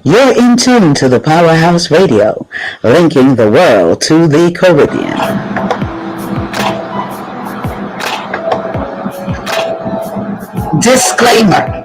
You're in tune to the Powerhouse Radio, linking the world to the Caribbean. Disclaimer.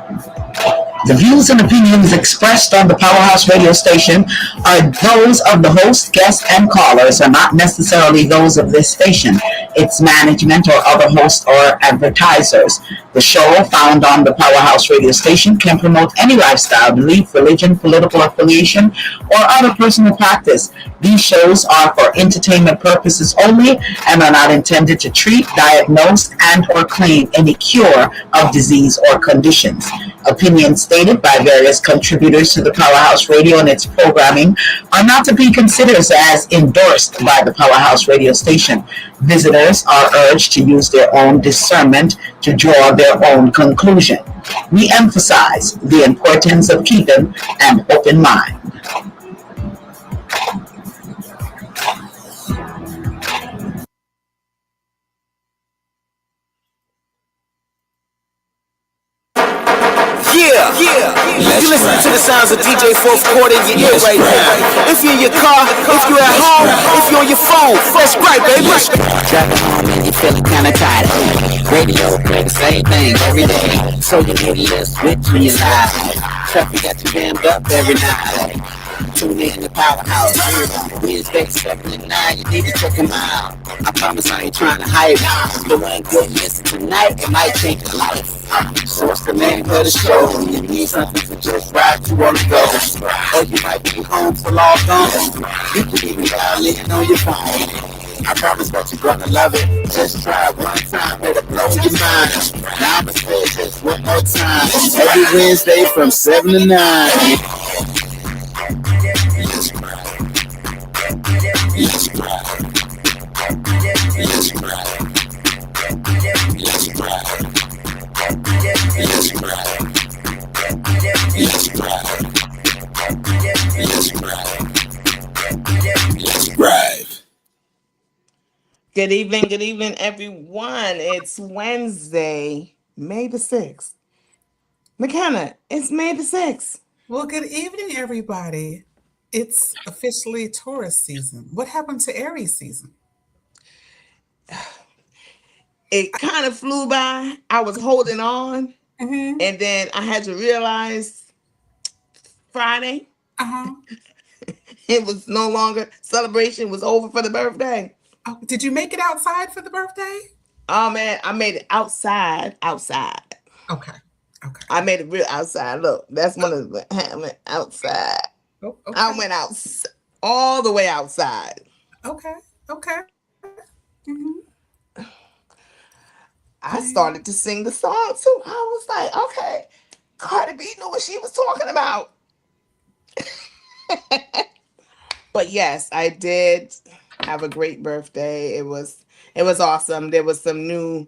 The views and opinions expressed on the Powerhouse radio station are those of the host, guests, and callers, are not necessarily those of this station, its management, or other hosts or advertisers. The show, found on the Powerhouse radio station, can promote any lifestyle, belief, religion, political affiliation, or other personal practice. These shows are for entertainment purposes only and are not intended to treat, diagnose, and or claim any cure of disease or conditions. Opinions stated by various contributors to the Powerhouse Radio and its programming are not to be considered as endorsed by the Powerhouse Radio station. Visitors are urged to use their own discernment to draw their own conclusion. We emphasize the importance of keeping an open mind. You listen to the sounds of DJ Fourth Quarter in your ear right now. If you're in your car, if you're at home, if you're on your phone, let's Gripe, baby. Driving home and you feeling kinda tired. Radio play the same thing every day. So you need a little switch in your life. Traffic got you jammed up every night. Tune in to Powerhouse. Wednesday, 7 and 9, you need to check them out. I promise I ain't trying to hype. The one good listen tonight, it might change your life. So what's the name of the show? You need something to just ride, you wanna go. Or you might be home for long gone. You can even dial in on your phone. I promise that you're gonna love it. Just try it one time, it'll blow your mind. Now I'ma say it just one more time. Every Wednesday from 7 to 9. Let's ride. Let's ride. Let's ride. Let's ride. Let's ride. Let's ride. Let's ride. Good evening, everyone. It's Wednesday, May the 6th. Mckenna, it's May the 6th. Well, good evening, everybody. It's officially Taurus season. What happened to Aries season? It kind of flew by. I was holding on, and then I had to realize Friday, it was no longer celebration, was over for the birthday. Oh, did you make it outside for the birthday? Oh man, I made it outside. Okay. I made it real outside. Look, that's one of the I went outside. Oh, okay. I went out all the way outside. Okay. I started to sing the song too. I was like, okay, Cardi B knew what she was talking about. But yes, I did have a great birthday. It was awesome. There was some new,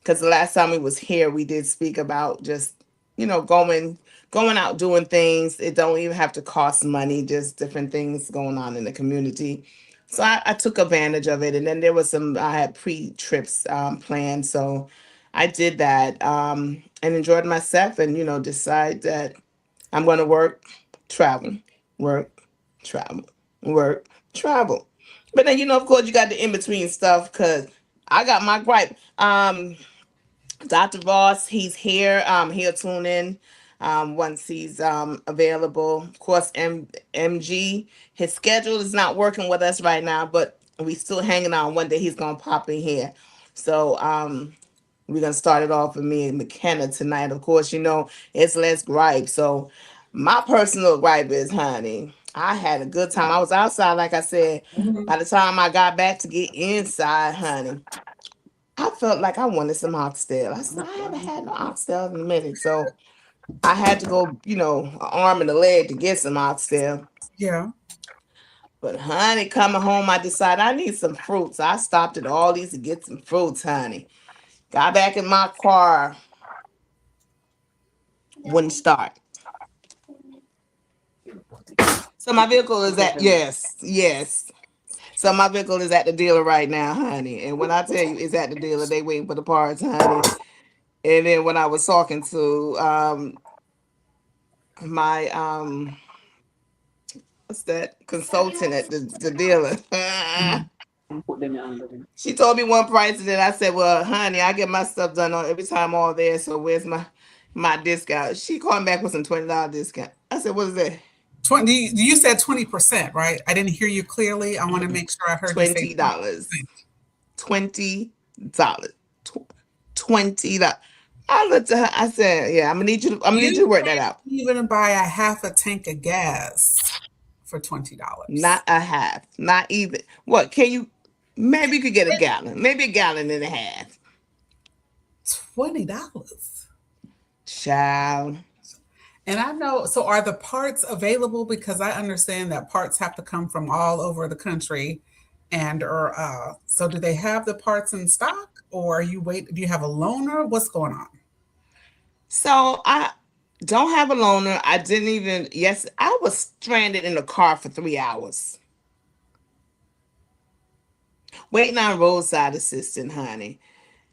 because the last time we was here, we did speak about just, going out doing things. It don't even have to cost money, just different things going on in the community. So I took advantage of it. And then there was I had pre-trips planned. So I did that and enjoyed myself and, decide that I'm going to work, travel, work, travel, work, travel. But then, of course, you got the in-between stuff because I got my gripe. Dr.Ras, he's here. He'll tune in once he's available. Of course, MG, his schedule is not working with us right now, but we still hanging on. One day he's gonna pop in here. So we're gonna start it off with me and Mckenna tonight. Of course, it's Let's Gripe. So my personal gripe is, honey, I had a good time. I was outside, like I said. By the time I got back to get inside, honey, I felt like I wanted some oxtail. I said, I haven't had no oxtail in a minute. So I had to go, an arm and a leg to get some oxtail. Yeah. But honey, coming home, I decided I need some fruits. I stopped at Aldi's to get some fruits, honey. Got back in my car. Wouldn't start. So my vehicle is yes. So my vehicle is at the dealer right now, honey. And when I tell you it's at the dealer, they waiting for the parts, honey. And then when I was talking to my what's that consultant at the dealer. Mhm. She told me one price, and then I said, "Well, honey, I get my stuff done on every time all there. So where's my discount?" She called me back with some $20 discount. I said, "What is that?" 20, you said 20%, right? I didn't hear you clearly. I want to make sure I heard you say $20. 20%. $20. $20. I looked at her. I said, "Yeah, I'm gonna need you. I'm gonna need you You to work that can't out. even buy a half a tank of gas for $20. Not a half. Not even. What can you? Maybe you could get a gallon. Maybe a gallon and a half." $20. Child. And I know, so are the parts available? Because I understand that parts have to come from all over the country. And or so do they have the parts in stock, or are you wait, do you have a loaner? What's going on? So I don't have a loaner. I didn't even. Yes, I was stranded in the car for 3 hours waiting on roadside assistant, honey.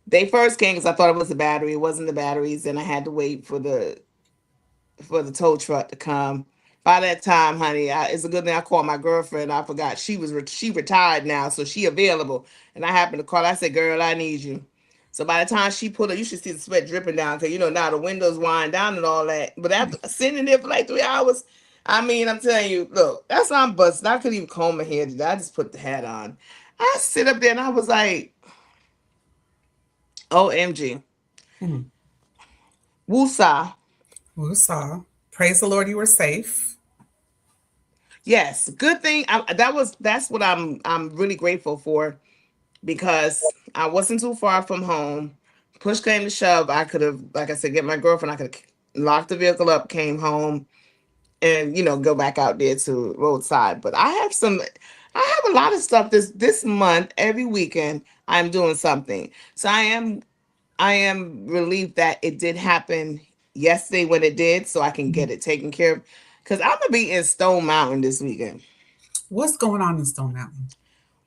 They first came because I thought it was the battery. It wasn't the batteries, and I had to wait for the tow truck to come. By that time, honey, it's a good thing I called my girlfriend. I forgot she retired now, so she available. And I happened to call. I said, "Girl, I need you." So by the time she pulled up, you should see the sweat dripping down because now the windows wind down and all that. But after sitting there for like 3 hours, I mean, I'm telling you, look, that's why I'm busted. I couldn't even comb my hair today. I just put the hat on. I sit up there and I was like, "OMG, Hmm. woosah." Woosah. Praise the Lord you were safe. Yes, good thing. That's what I'm really grateful for because I wasn't too far from home. Push came to shove, I could have, like I said, get my girlfriend. I could have locked the vehicle up, came home, and go back out there to roadside. But I have a lot of stuff this month. Every weekend, I'm doing something. So I am relieved that it did happen yesterday when it did, so I can Mhm. get it taken care of. Because I'm gonna be in Stone Mountain this weekend. What's going on in Stone Mountain?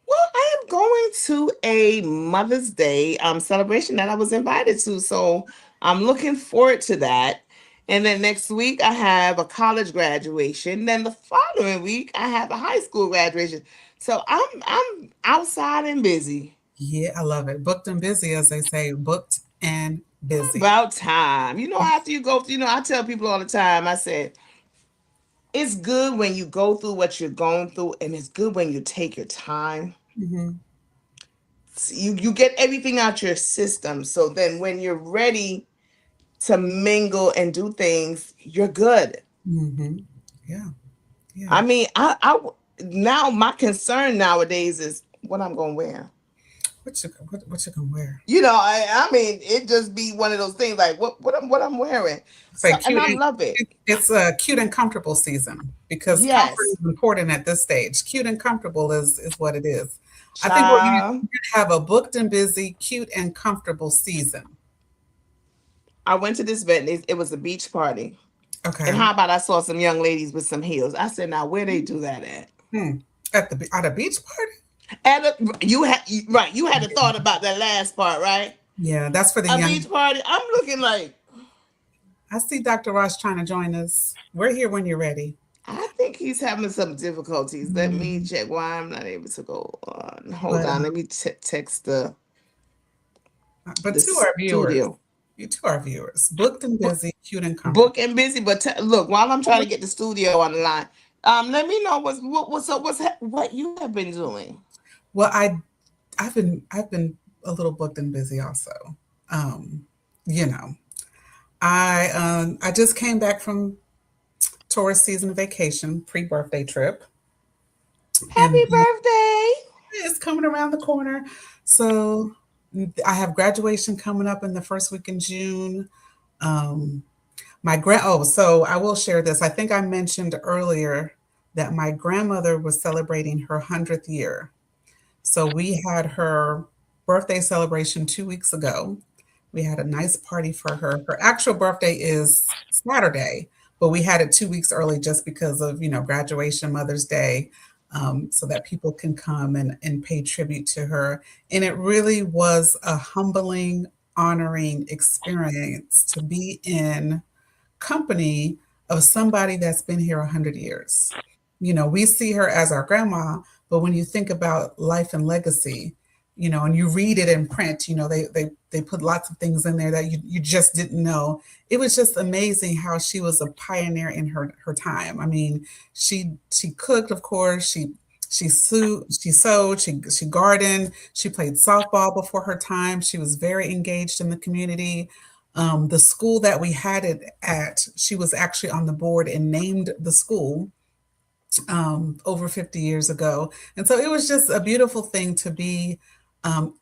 Well, I am going to a Mother's Day celebration that I was invited to, so I'm looking forward to that. And then next week I have a college graduation. Then the following week I have a high school graduation. So I'm outside and busy. Yeah, I love it. Booked and busy, as they say, booked and busy. About time. After you go, I tell people all the time. I said it's good when you go through what you're going through, and it's good when you take your time. Hmm. You get everything out your system, so then when you're ready to mingle and do things, you're good. Hmm. Yeah, yeah. I mean, I now my concern nowadays is what I'm gonna wear. What you gonna wear? I mean, it just be one of those things like what I'm wearing. Say So, and cute I and love it. it's a cute and comfortable season because comfort Yes, is important at this stage. Cute and comfortable is what it is. I think what you child. you have a booked and busy, cute and comfortable season. I went to this event. It was a beach party, and Okay. how about I saw some young ladies with some heels? I said, now where they do that at? Hmm. At a beach party? You had right. You had a thought about that last part, right? Yeah, that's for the A young. beach party. I'm looking like I see Dr. Ross trying to join us. We're here when you're ready. I think he's having some difficulties. Let me Mhm. check why I'm not able to go on. Hold But on. Let me text the but the to our viewers, studio. you to our viewers, booked and Book, busy, cute and comfortable. book and busy, but look, while I'm trying to get the studio on the line, let me know what's up. What you have been doing? Well, I've been a little booked and busy also. Um, you know, I just came back from tourist season vacation, pre-birthday trip, Happy and birthday! it's coming around the corner. So I have graduation coming up in the first week in June. Um, so I will share this. I think I mentioned earlier that my grandmother was celebrating her 100th year. So we had her birthday celebration 2 weeks ago. We had a nice party for her. Her actual birthday is Saturday, but we had it 2 weeks early just because of, graduation, Mother's Day, so that people can come and pay tribute to her. And it really was a humbling, honoring experience to be in company of somebody that's been here 100 years. we see her as our grandma, but when you think about life and legacy, and you read it in print, they put lots of things in there that you just didn't know. It was just amazing how she was a pioneer in her time. I mean, she cooked, of course. She sewed, she gardened, she played softball before her time. She was very engaged in the community. The school that we had it at, she was actually on the board and named the school over 50 years ago. And so it was just a beautiful thing to be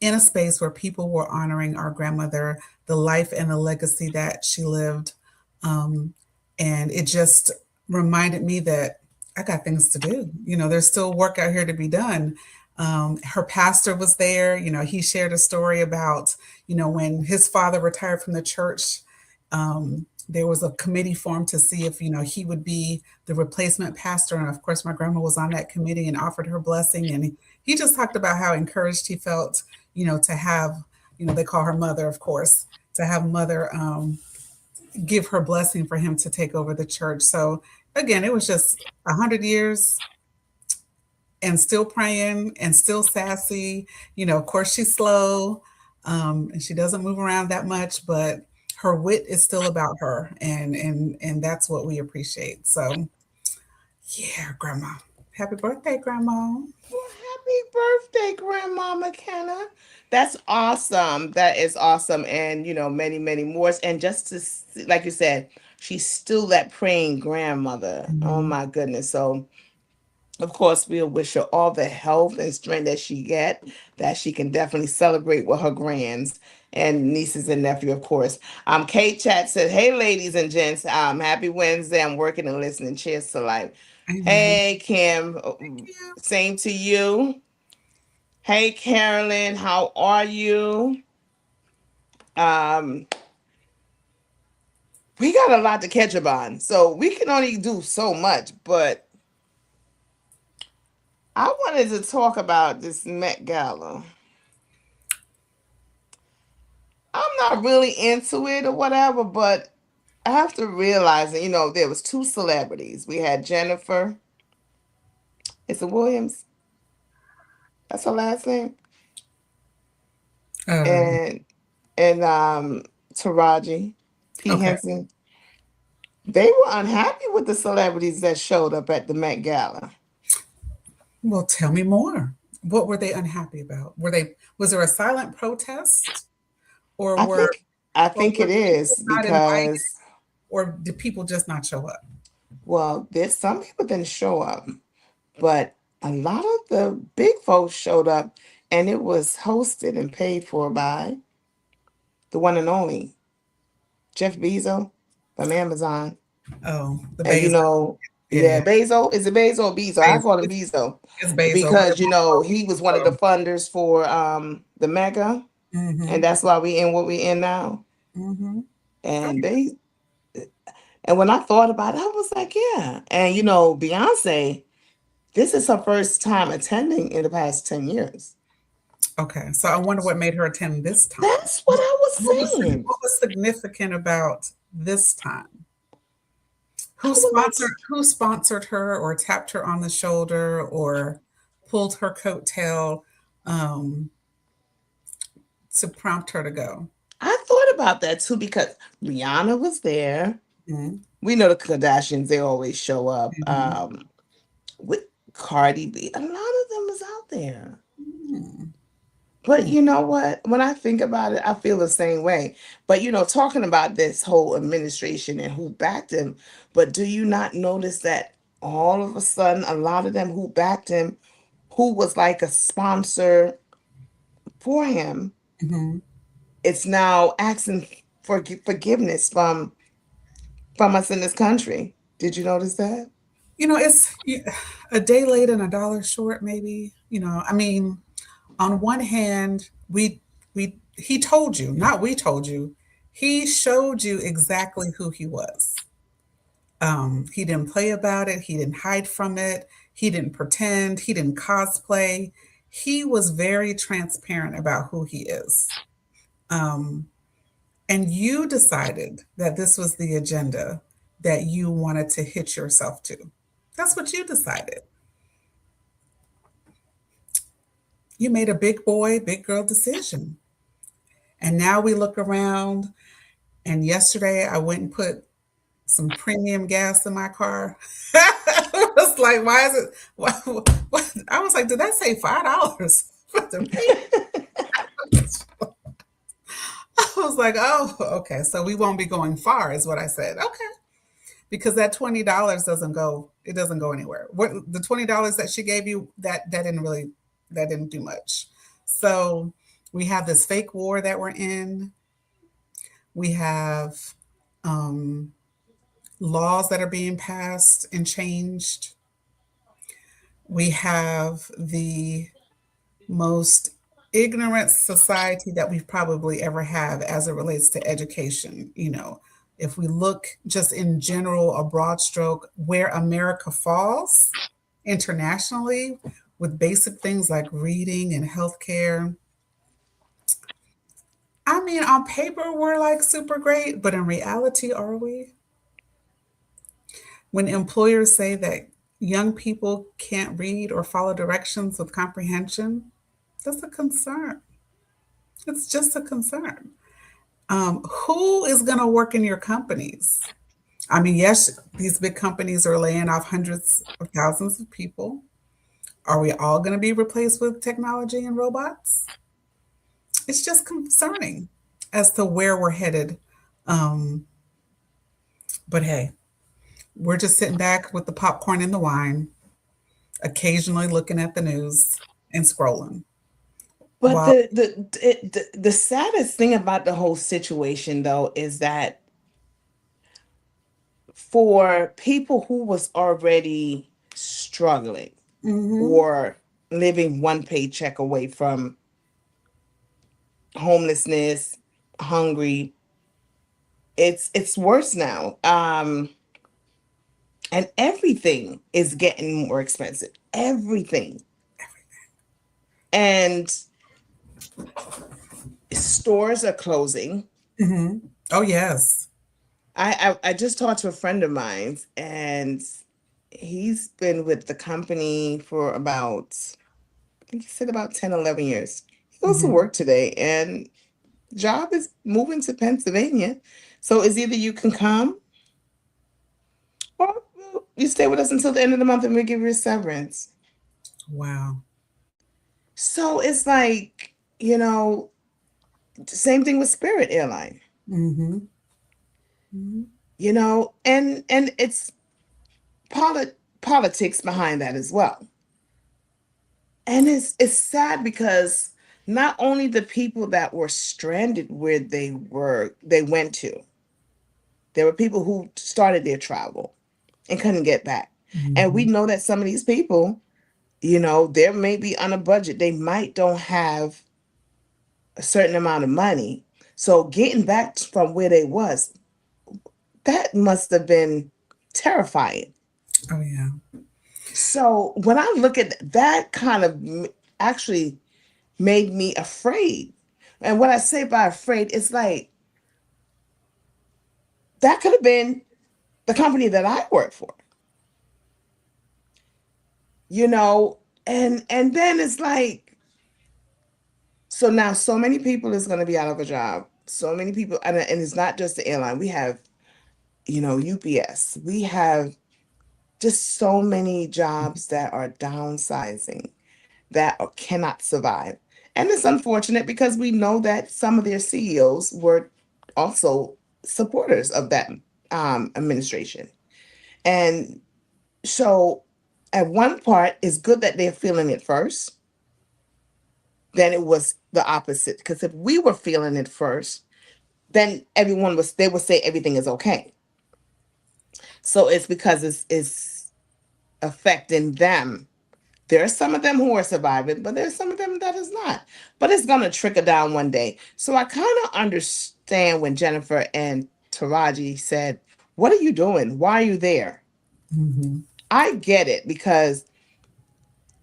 in a space where people were honoring our grandmother, the life and the legacy that she lived. Um, and it just reminded me that I got things to do. There's still work out here to be done. Her pastor was there. He shared a story about, when his father retired from the church, there was a committee formed to see if, he would be the replacement pastor. And of course, my grandma was on that committee and offered her blessing. And he just talked about how encouraged he felt, to have, they call her mother, of course, to have mother give her blessing for him to take over the church. So again, it was just 100 years and still praying and still sassy. Of course, she's slow and she doesn't move around that much, but her wit is still about her, and that's what we appreciate. So, yeah, Grandma, happy birthday, Grandma. Well, happy birthday, Grandma McKenna. That's awesome. That is awesome. And, many, many more. And just to see, like you said, she's still that praying grandmother. Oh, Mhm. my goodness. So, of course, we'll wish her all the health and strength that she get, that she can definitely celebrate with her grands and nieces and nephew, of course. Kate Chat said, "Hey, ladies and gents, happy Wednesday. I'm working and listening. Cheers to life." Amen. Hey, Kim, Yeah. same to you. Hey, Carolyn, how are you? Um, we got a lot to catch up on, so we can only do so much. But I wanted to talk about this Met Gala. I'm not really into it or whatever, but I have to realize that there was two celebrities. We had Jennifer. It's a Williams. That's her last name. Um, And Taraji P okay. Henson. They were unhappy with the celebrities that showed up at the Met Gala. Well, tell me more. What were they unhappy about? Was there a silent protest, or I were think I or think were it people is not invited, because, or did people just not show up? well, there's some people didn't show up, but a lot of the big folks showed up, and it was hosted and paid for by the one and only Jeff Bezos from Amazon. Oh, the And Basil. yeah, Yeah, Bezos, is it Bezos or Bezos? I Basil. call him Bezos It's Basil, but because he was one of the funders for the Mega, and mm-hmm, that's why we in what we in now. mm-hmm. And when I thought about it, I was like, yeah. And Beyonce, this is her first time attending in the past 10 years. Okay, so I wonder what made her attend this time. That's what I was saying. What was significant about this time? I was like, Who sponsored her, or tapped her on the shoulder, or pulled her coattail um, to prompt her to go? I thought about that too because Rihanna was there. Mhm, We know the Kardashians, they always show up. mhm, With Cardi B, a lot of them was out there. mhm, But mhm. you know what? When I think about it, I feel the same way. But talking about this whole administration and who backed him, but do you not notice that all of a sudden, a lot of them who backed him, who was like a sponsor for him, Mhm. it's now asking for forgiveness from us in this country. Did you notice that? It's a day late and a dollar short, maybe. I mean, on one hand, he told you, not we told you, he showed you exactly who he was. He didn't play about it, he didn't hide from it, he didn't pretend, he didn't cosplay. He was very transparent about who he is. Um, and you decided that this was the agenda that you wanted to hitch yourself to. That's what you decided. You made a big boy, big girl decision. And now we look around. And yesterday I went and put some premium gas in my car. I was like, why is it? What? I was like, did that say $5 for the premium? I was like, oh, okay. So we won't be going far, is what I said. Okay, because that $20 doesn't go. It doesn't go anywhere. What the $20 that she gave you, that didn't really, that didn't do much. So we have this fake war that we're in. We have um, laws that are being passed and changed. We have the most ignorant society that we've probably ever have as it relates to education. If we look just in general, a broad stroke, where America falls internationally with basic things like reading and healthcare. I mean, on paper, we're like super great, but in reality, are we? When employers say that young people can't read or follow directions with comprehension, that's a concern. It's just a concern. Who is going to work in your companies? I mean, yes, these big companies are laying off hundreds of thousands of people. Are we all going to be replaced with technology and robots? It's just concerning as to where we're headed. Um, but hey, we're just sitting back with the popcorn and the wine, occasionally looking at the news and scrolling. But While the saddest thing about the whole situation though is that for people who was already struggling Mhm. or living one paycheck away from homelessness, hungry, it's worse now. And everything is getting more expensive. Everything. And stores are closing. Mhm. Oh yes. I just talked to a friend of mine, and he's been with the company for about, I think he said about 10, 11 years. He goes to Mhm. work today, and job is moving to Pennsylvania. So it's either you can come or you stay with us until the end of the month and we'll give you a severance. Wow. So it's like, same thing with Spirit Airline, Mhm. Mhm. and it's politics behind that as well. And it's sad because not only the people that were stranded where they went to, there were people who started their travel and couldn't get back. And we Mhm. know that some of these people, they may be on a budget. They might don't have a certain amount of money. So getting back from where they was, that must have been terrifying. Oh yeah. So when I look at that kind of actually made me afraid. And what I say by afraid, it's like that could have been the company that I work for, you know, and then it's like, so now so many people is going to be out of a job. So many people, and it's not just the airline. We have, UPS. We have just so many jobs that are downsizing that cannot survive. And it's unfortunate because we know that some of their CEOs were also supporters of that administration. And so, at one part, it's good that they're feeling it first. Then it was the opposite. Because if we were feeling it first, then they would say everything is okay. So it's because it's affecting them. There are some of them who are surviving, but there's some of them that is not. But it's gonna trickle down one day. So I kind of understand when Jennifer and Taraji said, "What are you doing? Why are you there?" Mhm. I get it because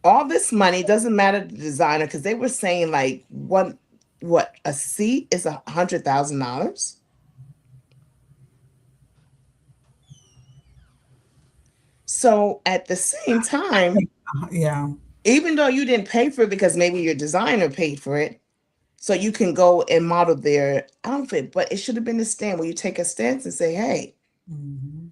all this money doesn't matter to the designer because they were saying like what a seat is $100,000. So at the same time, Yeah. even though you didn't pay for it because maybe your designer paid for it, so you can go and model their outfit, but it should have been a stand where you take a stance and say, hey, Hmm.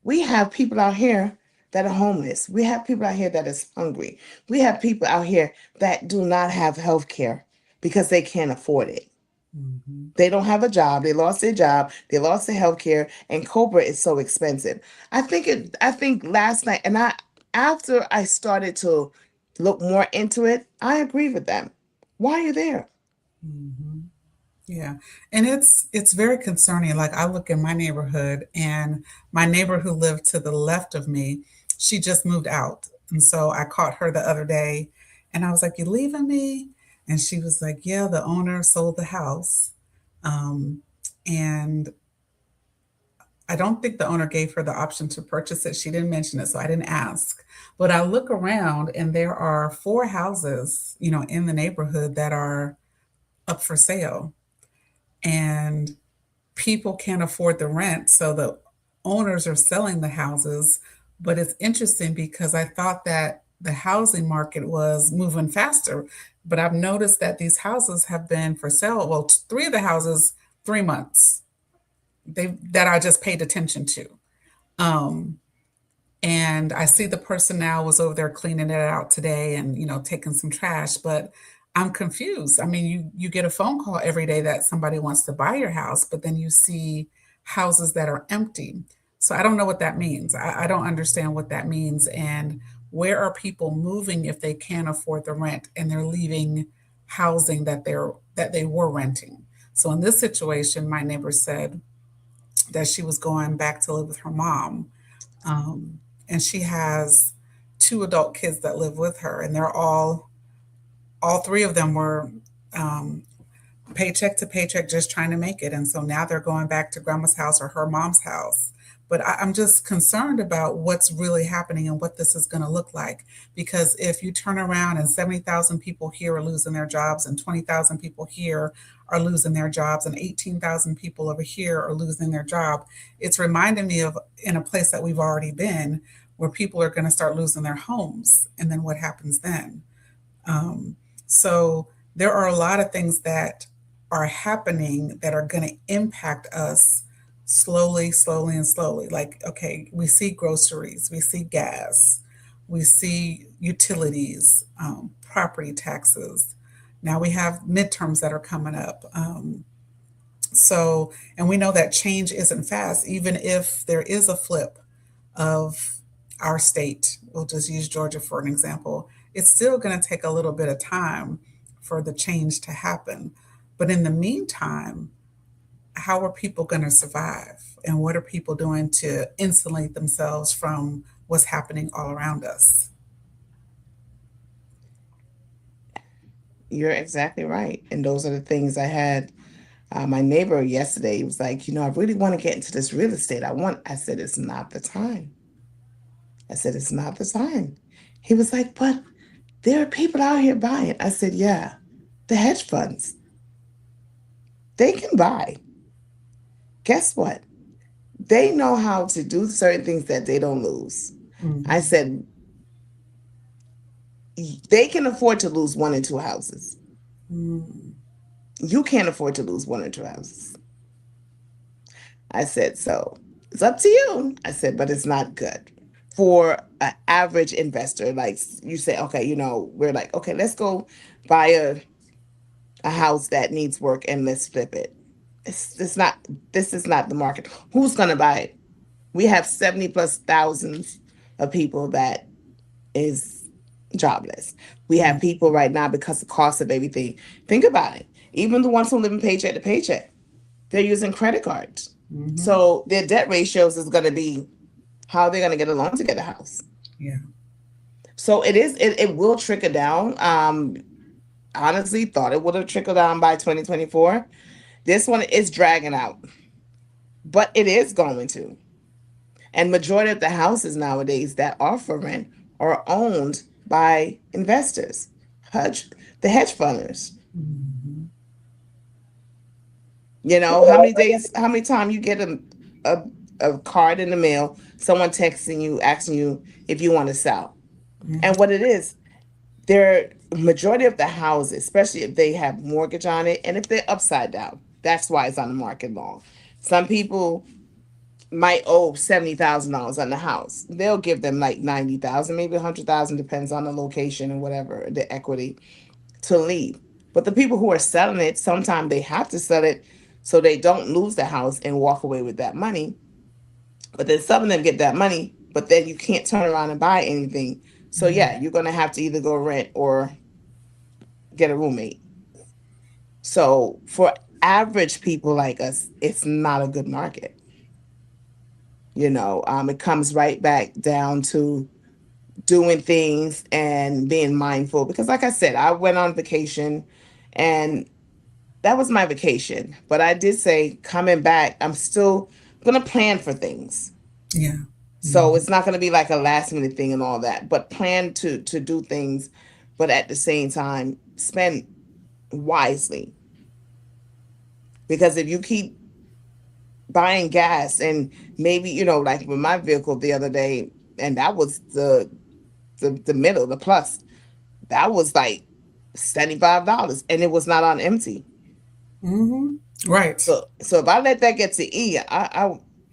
we have people out here that are homeless. We have people out here that is hungry. We have people out here that do not have health care because they can't afford it. Hmm. They don't have a job. They lost their job. They lost their health care, and Cobra is so expensive. I think last night, and I after I started to look more into it, I agree with them. Why are you there? Hmm. Yeah. And it's very concerning. Like I look in my neighborhood and my neighbor who lived to the left of me, she just moved out. And so I caught her the other day and I was like, "You leaving me?" And she was like, "Yeah, the owner sold the house." Um, and I don't think the owner gave her the option to purchase it. She didn't mention it, so I didn't ask. But I look around and there are four houses, in the neighborhood that are up for sale. And people can't afford the rent, so the owners are selling the houses. But it's interesting because I thought that the housing market was moving faster, but I've noticed that these houses have been for sale. Well, three of the houses, 3 months. They that I just paid attention to. Um, and I see the person now was over there cleaning it out today and taking some trash, but I'm confused. I mean, you get a phone call every day that somebody wants to buy your house, but then you see houses that are empty. So I don't know what that means. I don't understand what that means. And where are people moving if they can't afford the rent and they're leaving housing that they were renting? So in this situation, my neighbor said that she was going back to live with her mom, um, and she has two adult kids that live with her, and they're all three of them were um, paycheck to paycheck, just trying to make it. And so now they're going back to grandma's house or her mom's house. But I'm just concerned about what's really happening and what this is going to look like. Because if you turn around and 70,000 people here are losing their jobs, and 20,000 people here are losing their jobs, and 18,000 people over here are losing their job, it's reminding me of in a place that we've already been where people are going to start losing their homes. And then what happens then? Um, so there are a lot of things that are happening that are going to impact us slowly, slowly, and slowly. Like, okay, we see groceries, we see gas, we see utilities, property taxes. Now we have midterms that are coming up. So, and we know that change isn't fast, even if there is a flip of our state. We'll just use Georgia for an example. It's still going to take a little bit of time for the change to happen. But in the meantime, how are people going to survive? And what are people doing to insulate themselves from what's happening all around us? You're exactly right. And those are the things I had. My neighbor yesterday was like, I really want to get into this real estate. I said, it's not the time. I said, it's not the time. He was like, but there are people out here buying. I said, yeah, the hedge funds, they can buy. Guess what? They know how to do certain things that they don't lose. I Mm-hmm. said, they can afford to lose one and two houses. Mm-hmm. You can't afford to lose one or two houses. I said, so it's up to you. I said, but it's not good for an average investor. Like you say, okay, we're like, okay, let's go buy a house that needs work and let's flip it. It's not, this is not the market. Who's going to buy it? We have 70 plus thousands of people that is jobless. We have people right now because the cost of everything. Think about it. Even the ones who live in paycheck to paycheck, they're using credit cards. Mm-hmm. So their debt ratios is going to be how they're going to get a loan to get a house. Yeah. So it will trickle down. Honestly, thought it would have trickled down by 2024. This one is dragging out, but it is going to. And majority of the houses nowadays that are for rent are owned by investors, hedge the hedge funders. Mm-hmm. How many days, how many times you get a a card in the mail, someone texting you, asking you if you want to sell. And Mhm. what it is, they're majority of the houses, especially if they have mortgage on it and if they're upside down, that's why it's on the market long. Some people might owe $70,000 on the house. They'll give them like 90,000, maybe 100,000, depends on the location and whatever the equity to leave. But the people who are selling it, sometimes they have to sell it so they don't lose the house and walk away with that money. But then some of them get that money, but then you can't turn around and buy anything. So yeah, you're gonna have to either go rent or get a roommate. So for average people like us, it's not a good market. It comes right back down to doing things and being mindful. Because, like I said, I went on vacation and that was my vacation. But I did say, coming back, I'm still going to plan for things. Yeah. So it's not going to be like a last minute thing and all that, but plan to do things, but at the same time, spend wisely. Because if you keep buying gas and maybe, like with my vehicle the other day, and that was the middle, the plus, that was like $75 and it was not on empty. Hmm. Right. So if I let that get to E,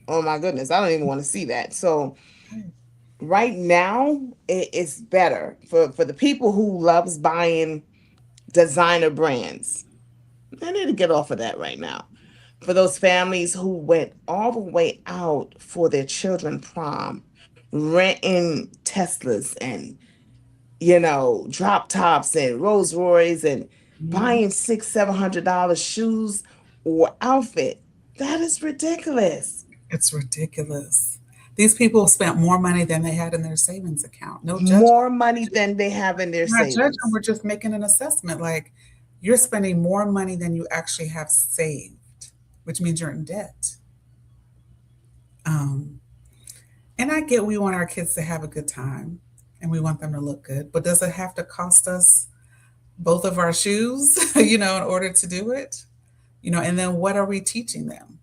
oh my goodness, I don't even want to see that. So right now it's better for the people who loves buying designer brands. They need to get off of that right now. For those families who went all the way out for their children prom, renting Teslas and drop tops and Rolls Royce and Mhm. buying $600-700 shoes or outfit. That is ridiculous. It's ridiculous. These people spent more money than they had in their savings account. No judgment. More money than they have in their We're not judging. savings. We're just making an assessment. Like you're spending more money than you actually have saved, which means you're in debt. Um, and I get we want our kids to have a good time and we want them to look good, but does it have to cost us both of our shoes, in order to do it? And then what are we teaching them?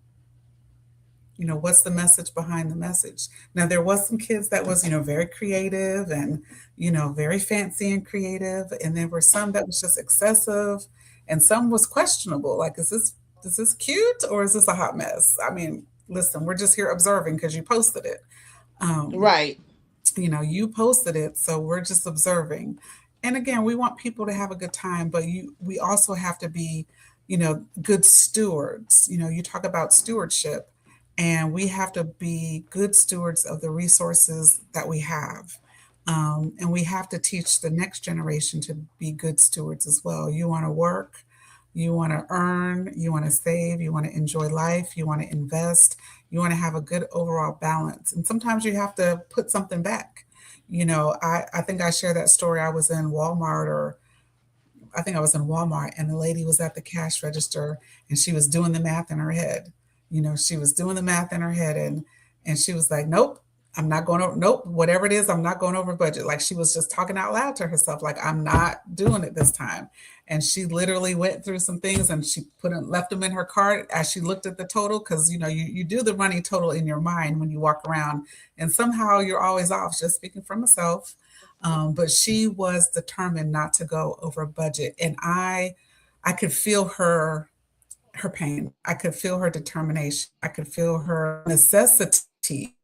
What's the message behind the message? Now there was some kids that was very creative and very fancy and creative, and there were some that was just excessive, and some was questionable, like is this cute or is this a hot mess? I mean, listen, we're just here observing because you posted it. um, Right. you posted it, so we're just observing. And again, we want people to have a good time, but we also have to be good stewards. You talk about stewardship, and we have to be good stewards of the resources that we have. And we have to teach the next generation to be good stewards as well. You want to work, you want to earn, you want to save, you want to enjoy life, you want to invest, you want to have a good overall balance. And sometimes you have to put something back. I think I shared that story. I was in Walmart, or I think I was in Walmart, and the lady was at the cash register and she was doing the math in her head. She was doing the math in her head, and she was like, "Nope, I'm not going over. Nope, whatever it is, I'm not going over budget." Like she was just talking out loud to herself, like, "I'm not doing it this time." And she literally went through some things, and she left them in her cart as she looked at the total, because you do the running total in your mind when you walk around, and somehow you're always off. Just speaking for myself. But she was determined not to go over budget, and I could feel her pain. I could feel her determination. I could feel her necessity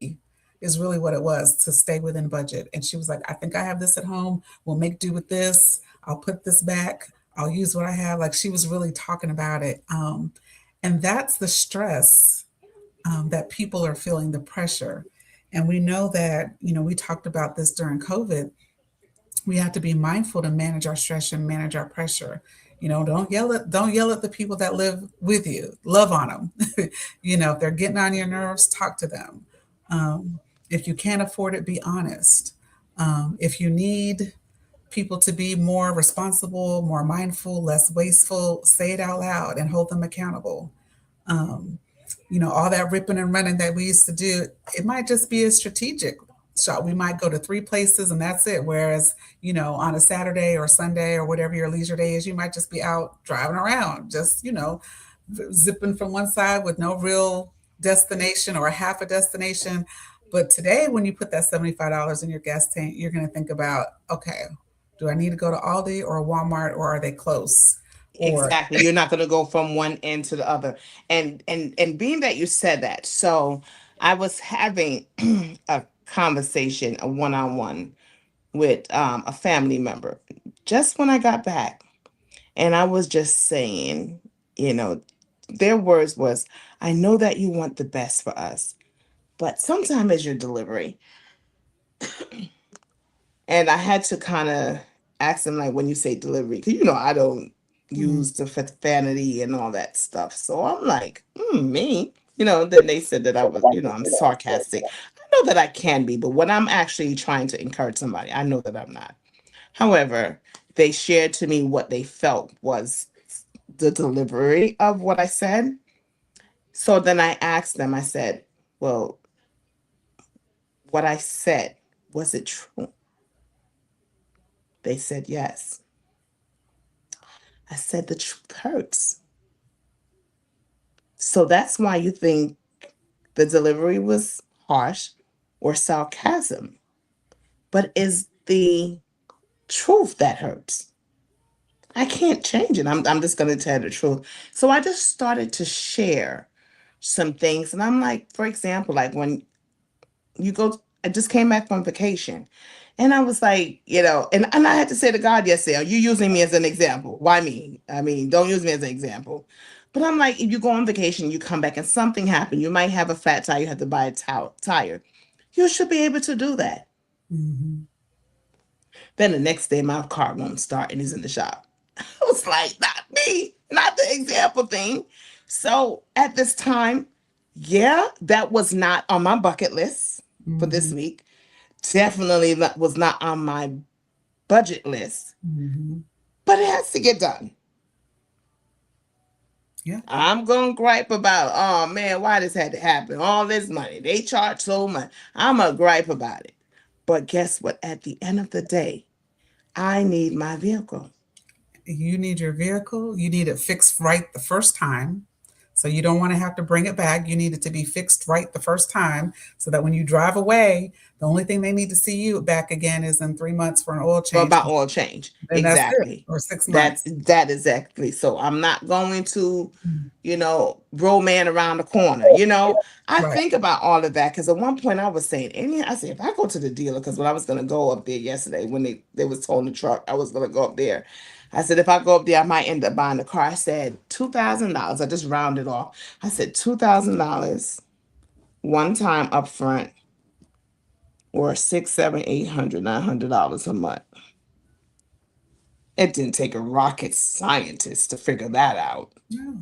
is really what it was, to stay within budget. And she was like, "I think I have this at home. We'll make do with this. I'll put this back. I'll use what I have." Like she was really talking about it. And that's the stress that people are feeling, the pressure. And we know that, we talked about this during COVID. We have to be mindful to manage our stress and manage our pressure. Don't yell at the people that live with you. Love on them. If they're getting on your nerves, talk to them. If you can't afford it, be honest. If you need people to be more responsible, more mindful, less wasteful, say it out loud and hold them accountable. Um, all that ripping and running that we used to do, it might just be a strategic shot. We might go to 3 places and that's it. Whereas, on a Saturday or Sunday or whatever your leisure day is, you might just be out driving around, just, zipping from one side with no real destination or half a destination. But today, when you put that $75 in your gas tank, you're going to think about, okay, do I need to go to Aldi or Walmart, or are they close? Or Exactly. You're not going to go from one end to the other. And being that you said that, so I was having a conversation, a one-on-one with a family member just when I got back, and I was just saying, you know, their words was, "I know that you want the best for us, but sometimes it's your delivery." And I had to kind of ask them, like, when you say delivery, because I don't Mhm. use the profanity and all that stuff. So I'm like, me. Then they said that I was, I'm sarcastic. I know that I can be, but when I'm actually trying to encourage somebody, I know that I'm not. However, they shared to me what they felt was the delivery of what I said. So then I asked them, I said, well, what I said, was it true? They said yes. I said the truth hurts. So that's why you think the delivery was harsh or sarcasm. But is the truth that hurts? I can't change it. I'm just going to tell the truth. So I just started to share some things. And I'm like, for example, like when you go, I just came back from vacation. And I was like, and I had to say to God yesterday, are you using me as an example? Why me? I mean, don't use me as an example. But I'm like, if you go on vacation, you come back and something happened, you might have a flat tire, you have to buy a tire. You should be able to do that. Mhm. Then the next day, my car won't start and he's in the shop. I was like, not me, not the example thing. So at this time, yeah, that was not on my bucket list for this Mhm. week. Definitely that was not on my budget list, Mhm. but it has to get done. Yeah. I'm gonna gripe about, oh man, why this had to happen? All this money, they charge so much. I'm gonna gripe about it. But guess what? At the end of the day, I need my vehicle. You need your vehicle, you need it fixed right the first time. So you don't want to have to bring it back. You need it to be fixed right the first time so that when you drive away, the only thing they need to see you back again is in 3 months for an oil For change. about oil change. Then that's it, Exactly. or 6 months. That exactly. So I'm not going to, Mm. roll man around the corner. I Right. think about all of that because at one point I was saying, I said, if I go to the dealer, because when I was gonna go up there yesterday when they was towing the truck, I was gonna go up there. I said, if I go up there, I might end up buying the car. I said $2,000. I just rounded off. I said $2,000 one time up front, or six, seven, 800, $900 a month. It didn't take a rocket scientist to figure that out. Yeah.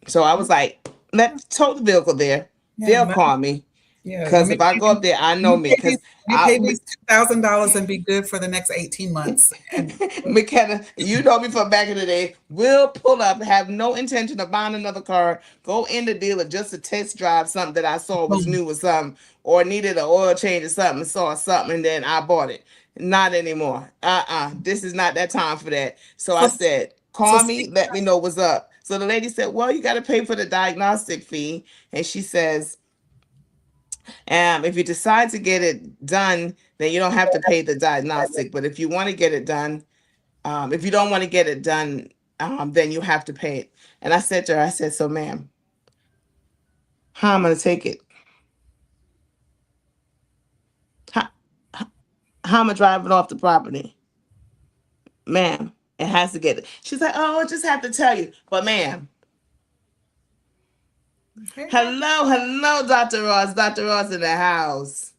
So I was like, let tow the vehicle there. Yeah. They'll call me. Yeah. Let Because me if I go up there, I know you me. pay these Because you pay these $2,000 and be good for the next 18 months. And Mckenna, you know me from back in the day. We'll pull up, have no intention of buying another car, go in the dealer just to test drive something that I saw was boom. new or something, or needed an oil change or something, saw something, and then I bought it. Not anymore. This is not that time for that. So I So said, so call me, let me know what's up. So the lady said, well, you got to pay for the diagnostic fee. And she says, if you decide to get it done, then you don't have to pay the diagnostic. But if you want to get it done, if you don't want to get it done, then you have to pay it. And I said to her, I said, so ma'am, how am I going to take it? How, how am I driving off the property? Ma'am, it has to get it. She's like, oh, I just have to tell you. But ma'am, hey, Doc, hello, Dr. Ross. Dr. Ross in the house.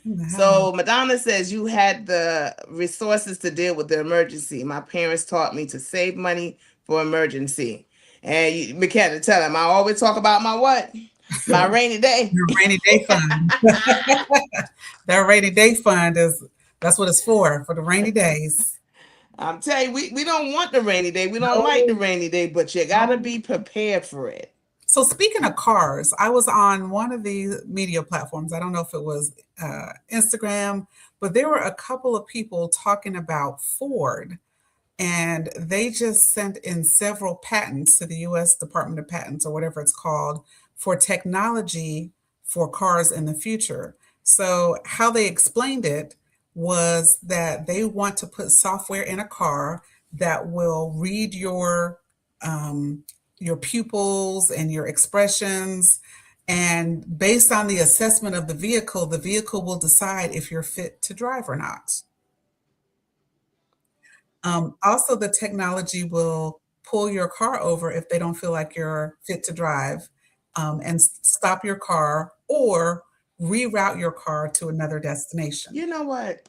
in the house. So Madonna says you had the resources to deal with the emergency. My parents taught me to save money for emergency. And Mckenna, tell him I always talk about my what? My rainy day. Your rainy day fund. That rainy day fund is that's what it's for the rainy days. I'm telling you, we don't want the rainy day. We don't like the No, rainy day, but you gotta no. be prepared for it. So speaking of cars, I was on one of the media platforms. I don't know if it was Instagram, but there were a couple of people talking about Ford And they just sent in several patents to the US Department of Patents, or whatever it's called, for technology for cars in the future. So, how they explained it was that they want to put software in a car that will read your pupils and your expressions. And based on the assessment of the vehicle will decide if you're fit to drive or not. Also, the technology will pull your car over if they don't feel like you're fit to drive, and stop your car or reroute your car to another destination. You know what?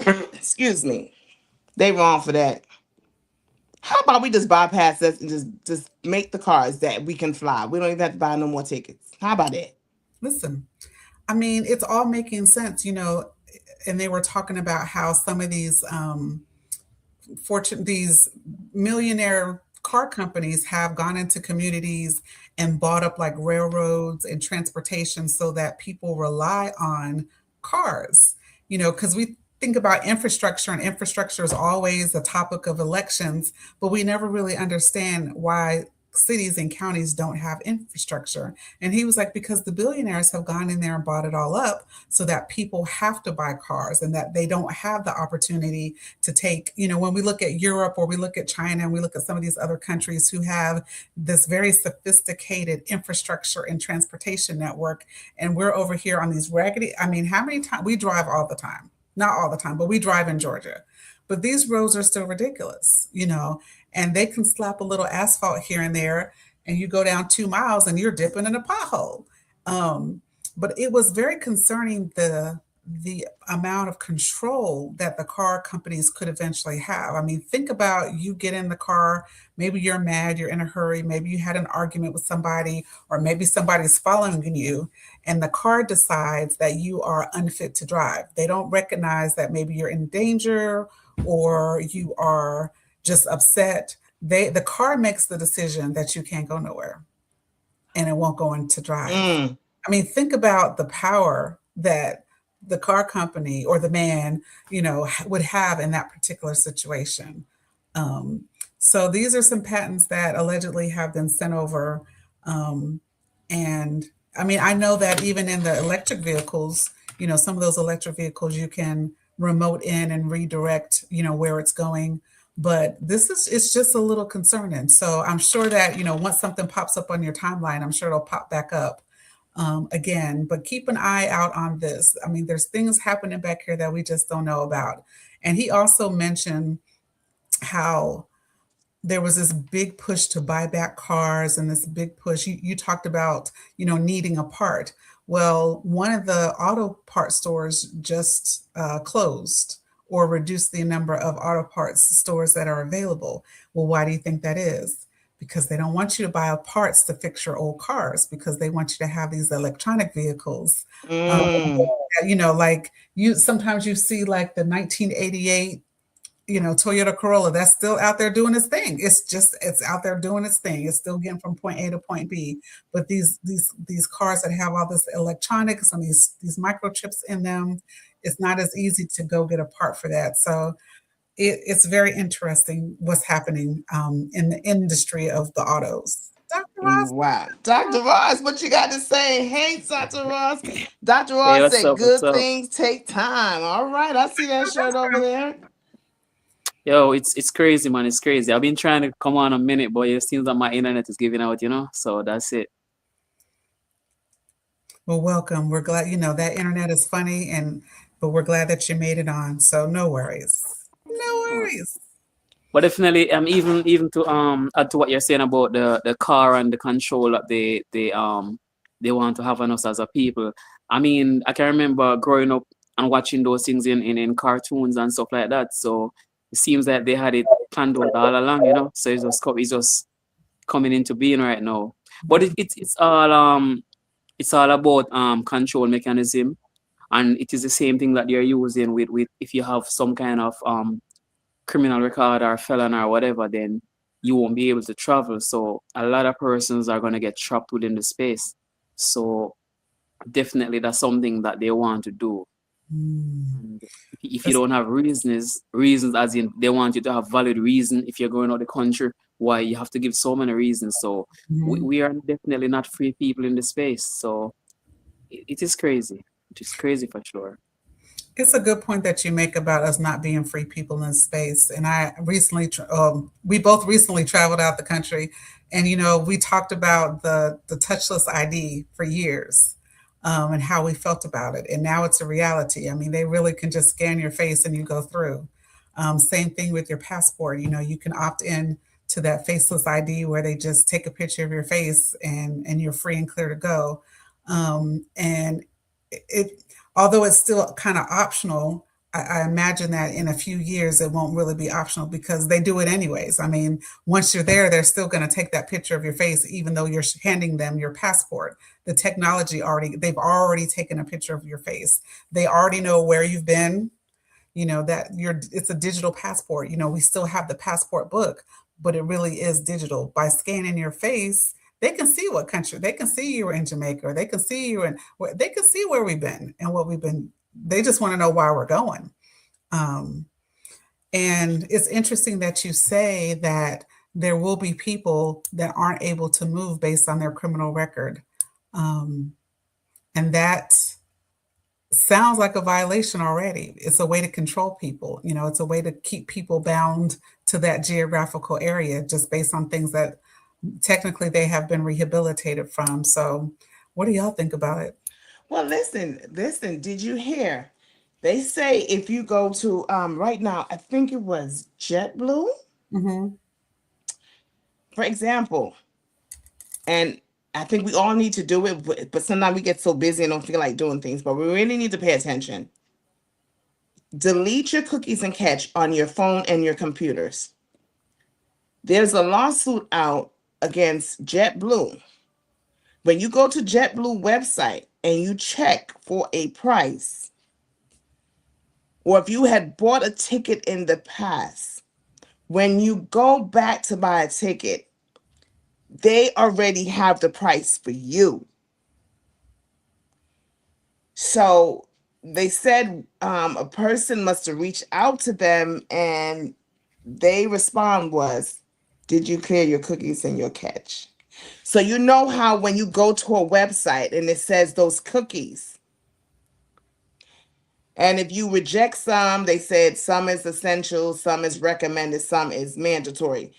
Excuse me. They wrong for that. How about we just bypass this and just make the cars that we can fly? We don't even have to buy no more tickets. How about that? Listen, I mean, it's all making sense, and they were talking about how some of these millionaire car companies have gone into communities and bought up like railroads and transportation so that people rely on cars. Because we think about infrastructure, and infrastructure is always a topic of elections, but we never really understand why cities and counties don't have infrastructure. And he was like, because the billionaires have gone in there and bought it all up so that people have to buy cars and that they don't have the opportunity to take, when we look at Europe or we look at China and we look at some of these other countries who have this very sophisticated infrastructure and transportation network, and we're over here on these raggedy, I mean, how many times we drive all the time? Not all the time, but we drive in Georgia. But these roads are still ridiculous, and they can slap a little asphalt here and there, and you go down 2 miles and you're dipping in a pothole. But it was very concerning, the amount of control that the car companies could eventually have. I mean, think about, you get in the car, maybe you're mad, you're in a hurry, maybe you had an argument with somebody, or maybe somebody's following you, and the car decides that you are unfit to drive. They don't recognize that maybe you're in danger or you are just upset. The car makes the decision that you can't go nowhere and it won't go into drive. I mean, think about the power that the car company or the man, would have in that particular situation. So these are some patents that allegedly have been sent over. And I mean, I know that even in the electric vehicles, some of those electric vehicles you can remote in and redirect, where it's going. But it's just a little concerning. So I'm sure that, once something pops up on your timeline, I'm sure it'll pop back up again. But keep an eye out on this. I mean, there's things happening back here that we just don't know about. And he also mentioned how there was this big push to buy back cars, and this big push. You talked about, needing a part. Well, one of the auto parts stores just closed or reduced the number of auto parts stores that are available. Well, why do you think that is? Because they don't want you to buy parts to fix your old cars, because they want you to have these electronic vehicles. Like sometimes you see like the 1988 Toyota Corolla that's still out there doing its thing. It's out there doing its thing. It's still getting from point A to point B. But these cars that have all this electronics and these microchips in them, it's not as easy to go get a part for that. So it's very interesting what's happening in the industry of the autos. Dr. Ras. Wow. Dr. Ras, what you got to say? Hey, Dr. Ras. Dr. Ras Hey, said up, good things take time. All right. I see that shirt over there. Yo, it's crazy, man. It's crazy. I've been trying to come on a minute, but it seems that my internet is giving out, So that's it. Well, welcome. We're glad, that internet is funny, but we're glad that you made it on. So no worries. No worries. But definitely, even to add to what you're saying about the car and the control that they want to have on us as a people. I mean, I can remember growing up and watching those things in cartoons and stuff like that. So it seems that they had it planned out all along, So it's just coming into being right now. But it's all about control mechanism, and it is the same thing that they're using with if you have some kind of criminal record or felon or whatever, then you won't be able to travel. So a lot of persons are going to get trapped within the space. So definitely that's something that they want to do. And if you don't have reasons as in they want you to have valid reason if you're going out the country, why you have to give so many reasons. So we are definitely not free people in the space. So it is crazy. It is crazy for sure. It's a good point that you make about us not being free people in space. And we both recently traveled out the country, and we talked about the touchless ID for years, and how we felt about it. And now it's a reality. I mean, they really can just scan your face and you go through. Same thing with your passport. You can opt in to that faceless ID where they just take a picture of your face and you're free and clear to go. And it although it's still kind of optional, I imagine that in a few years it won't really be optional because they do it anyways. I mean, once you're there, they're still going to take that picture of your face, even though you're handing them your passport. The technology they've already taken a picture of your face. They already know where you've been, that it's a digital passport. We still have the passport book, but it really is digital. By scanning your face, they can see what country, they can see you were in Jamaica, or they can see you in, they can see where we've been and what we've been. They just want to know why we're going. And it's interesting that you say that there will be people that aren't able to move based on their criminal record. And that sounds like a violation already. It's a way to control people. It's a way to keep people bound to that geographical area just based on things that technically they have been rehabilitated from. So what do y'all think about it? Well, listen, did you hear? They say if you go to right now, I think it was JetBlue, for example, and I think we all need to do it, but sometimes we get so busy and don't feel like doing things, but we really need to pay attention. Delete your cookies and cache on your phone and your computers. There's a lawsuit out against JetBlue. When you go to JetBlue website and you check for a price, or if you had bought a ticket in the past, when you go back to buy a ticket, they already have the price for you. So they said a person must have reached out to them, and they respond was, did you clear your cookies and your cache? So you know how when you go to a website and it says those cookies, and if you reject some, they said some is essential, some is recommended, some is mandatory.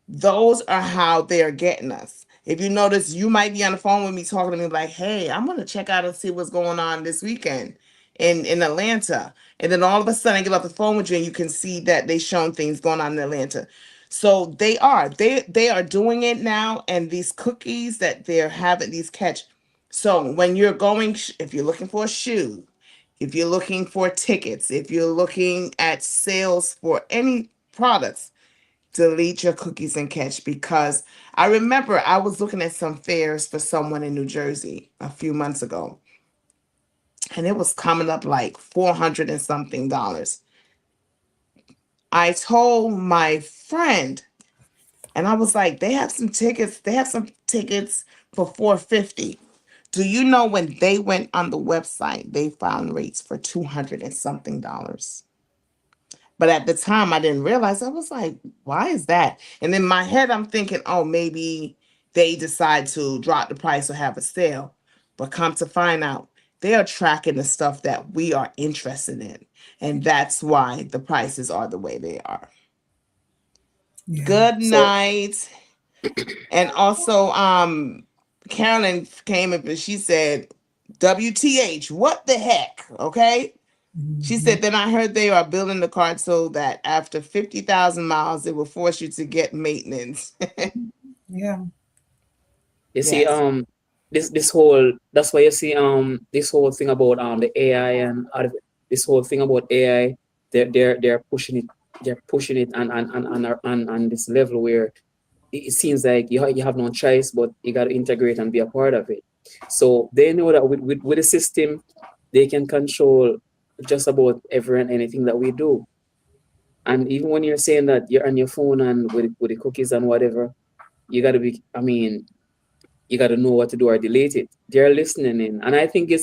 Those are how they're getting us. If you notice, you might be on the phone with me talking to me like, hey, I'm going to check out and see what's going on this weekend in Atlanta. And then all of a sudden I get off the phone with you and you can see that they shown things going on in Atlanta. So they are doing it now. And these cookies that they're having, these catch. So when you're going, if you're looking for a shoe, if you're looking for tickets, if you're looking at sales for any products, delete your cookies and cache, because I remember I was looking at some fares for someone in New Jersey a few months ago, and it was coming up like $400 and something dollars. I told my friend, and I was like, they have some tickets. They have some tickets for $450. Do you know when they went on the website, they found rates for $200 and something dollars? But at the time, I didn't realize. I was like, why is that? And in my head, I'm thinking, oh, maybe they decide to drop the price or have a sale. But come to find out, they are tracking the stuff that we are interested in. And that's why the prices are the way they are. Yeah. Good So night. And also, Carolyn came up and she said, WTH, what the heck? Okay. She said, then I heard they are building the card so that after 50,000 miles, it will force you to get maintenance. Yeah. you see, Yes. this whole that's why you see this whole thing about the AI and this whole thing about AI, they're pushing it on this level where it seems like you have no choice, but you got to integrate and be a part of it. So they know that with the system, they can control just about every and anything that we do. And even when you're saying that you're on your phone and with the cookies and whatever, you got to be, I mean, you got to know what to do or delete it. They're listening in, and I think it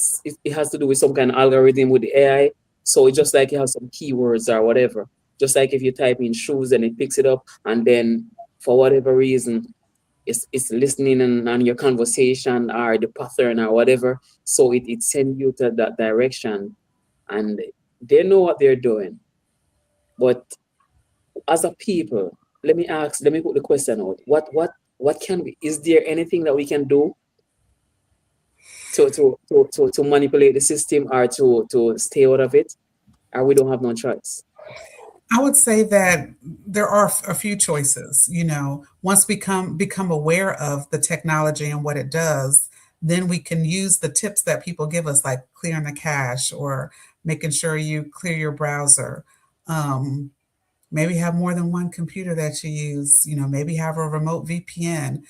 has to do with some kind of algorithm with the AI. So it's just like you have some keywords or whatever. Just like if you type in shoes and it picks it up, and then for whatever reason, it's listening on your conversation or the pattern or whatever. So it sends you to that direction, and they know what they're doing. But as a people, let me put the question out. What can we, is there anything that we can do to manipulate the system or to stay out of it? Or we don't have no choice? I would say that there are a few choices. Once we become aware of the technology and what it does, then we can use the tips that people give us, like clearing the cache or making sure you clear your browser. Um, Maybe have more than one computer that you use. Maybe have a remote VPN.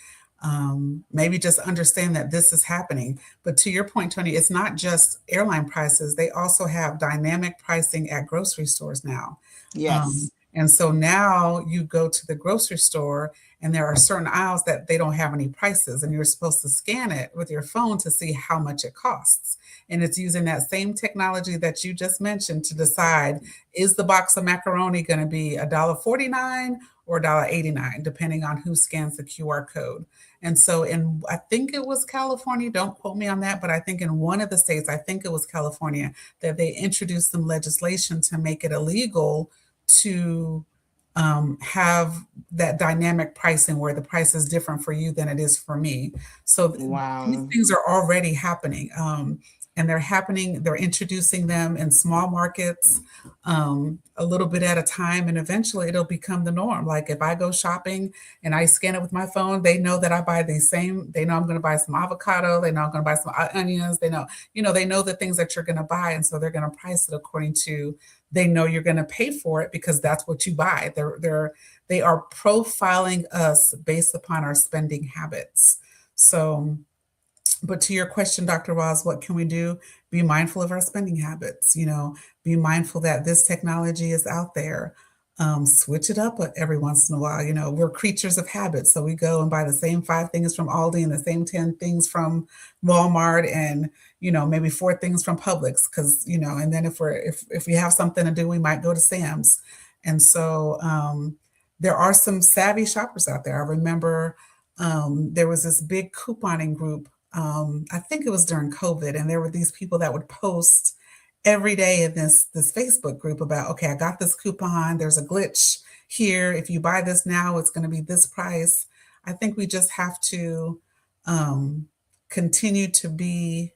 Maybe just understand that this is happening. But to your point, Tony, it's not just airline prices. They also have dynamic pricing at grocery stores now. Yes. And so now you go to the grocery store and there are certain aisles that they don't have any prices, and you're supposed to scan it with your phone to see how much it costs. And it's using that same technology that you just mentioned to decide, is the box of macaroni going to be $1.49 or $1.89, depending on who scans the QR code. And so I think it was California, don't quote me on that, but I think in one of the states, I think it was California, that they introduced some legislation to make it illegal to have that dynamic pricing where the price is different for you than it is for me. So these Wow. things are already happening. And they're introducing them in small markets, a little bit at a time, and eventually it'll become the norm. Like if I go shopping and I scan it with my phone, they know that I buy they know I'm going to buy some avocado, they know I'm going to buy some onions, they know the things that you're going to buy, and so they're going to price it according to, they know you're going to pay for it because that's what you buy. They are profiling us based upon our spending habits. So, but to your question, Dr. Ross, what can we do? Be mindful of our spending habits. Be mindful that this technology is out there. Switch it up every once in a while. We're creatures of habit, so we go and buy the same 5 things from Aldi and the same 10 things from Walmart, and maybe 4 things from Publix, because and then if we have something to do, we might go to Sam's. And so there are some savvy shoppers out there. I remember there was this big couponing group. I think it was during COVID, and there were these people that would post every day in this Facebook group about, okay, I got this coupon. There's a glitch here. If you buy this now, it's going to be this price. I think we just have to continue to be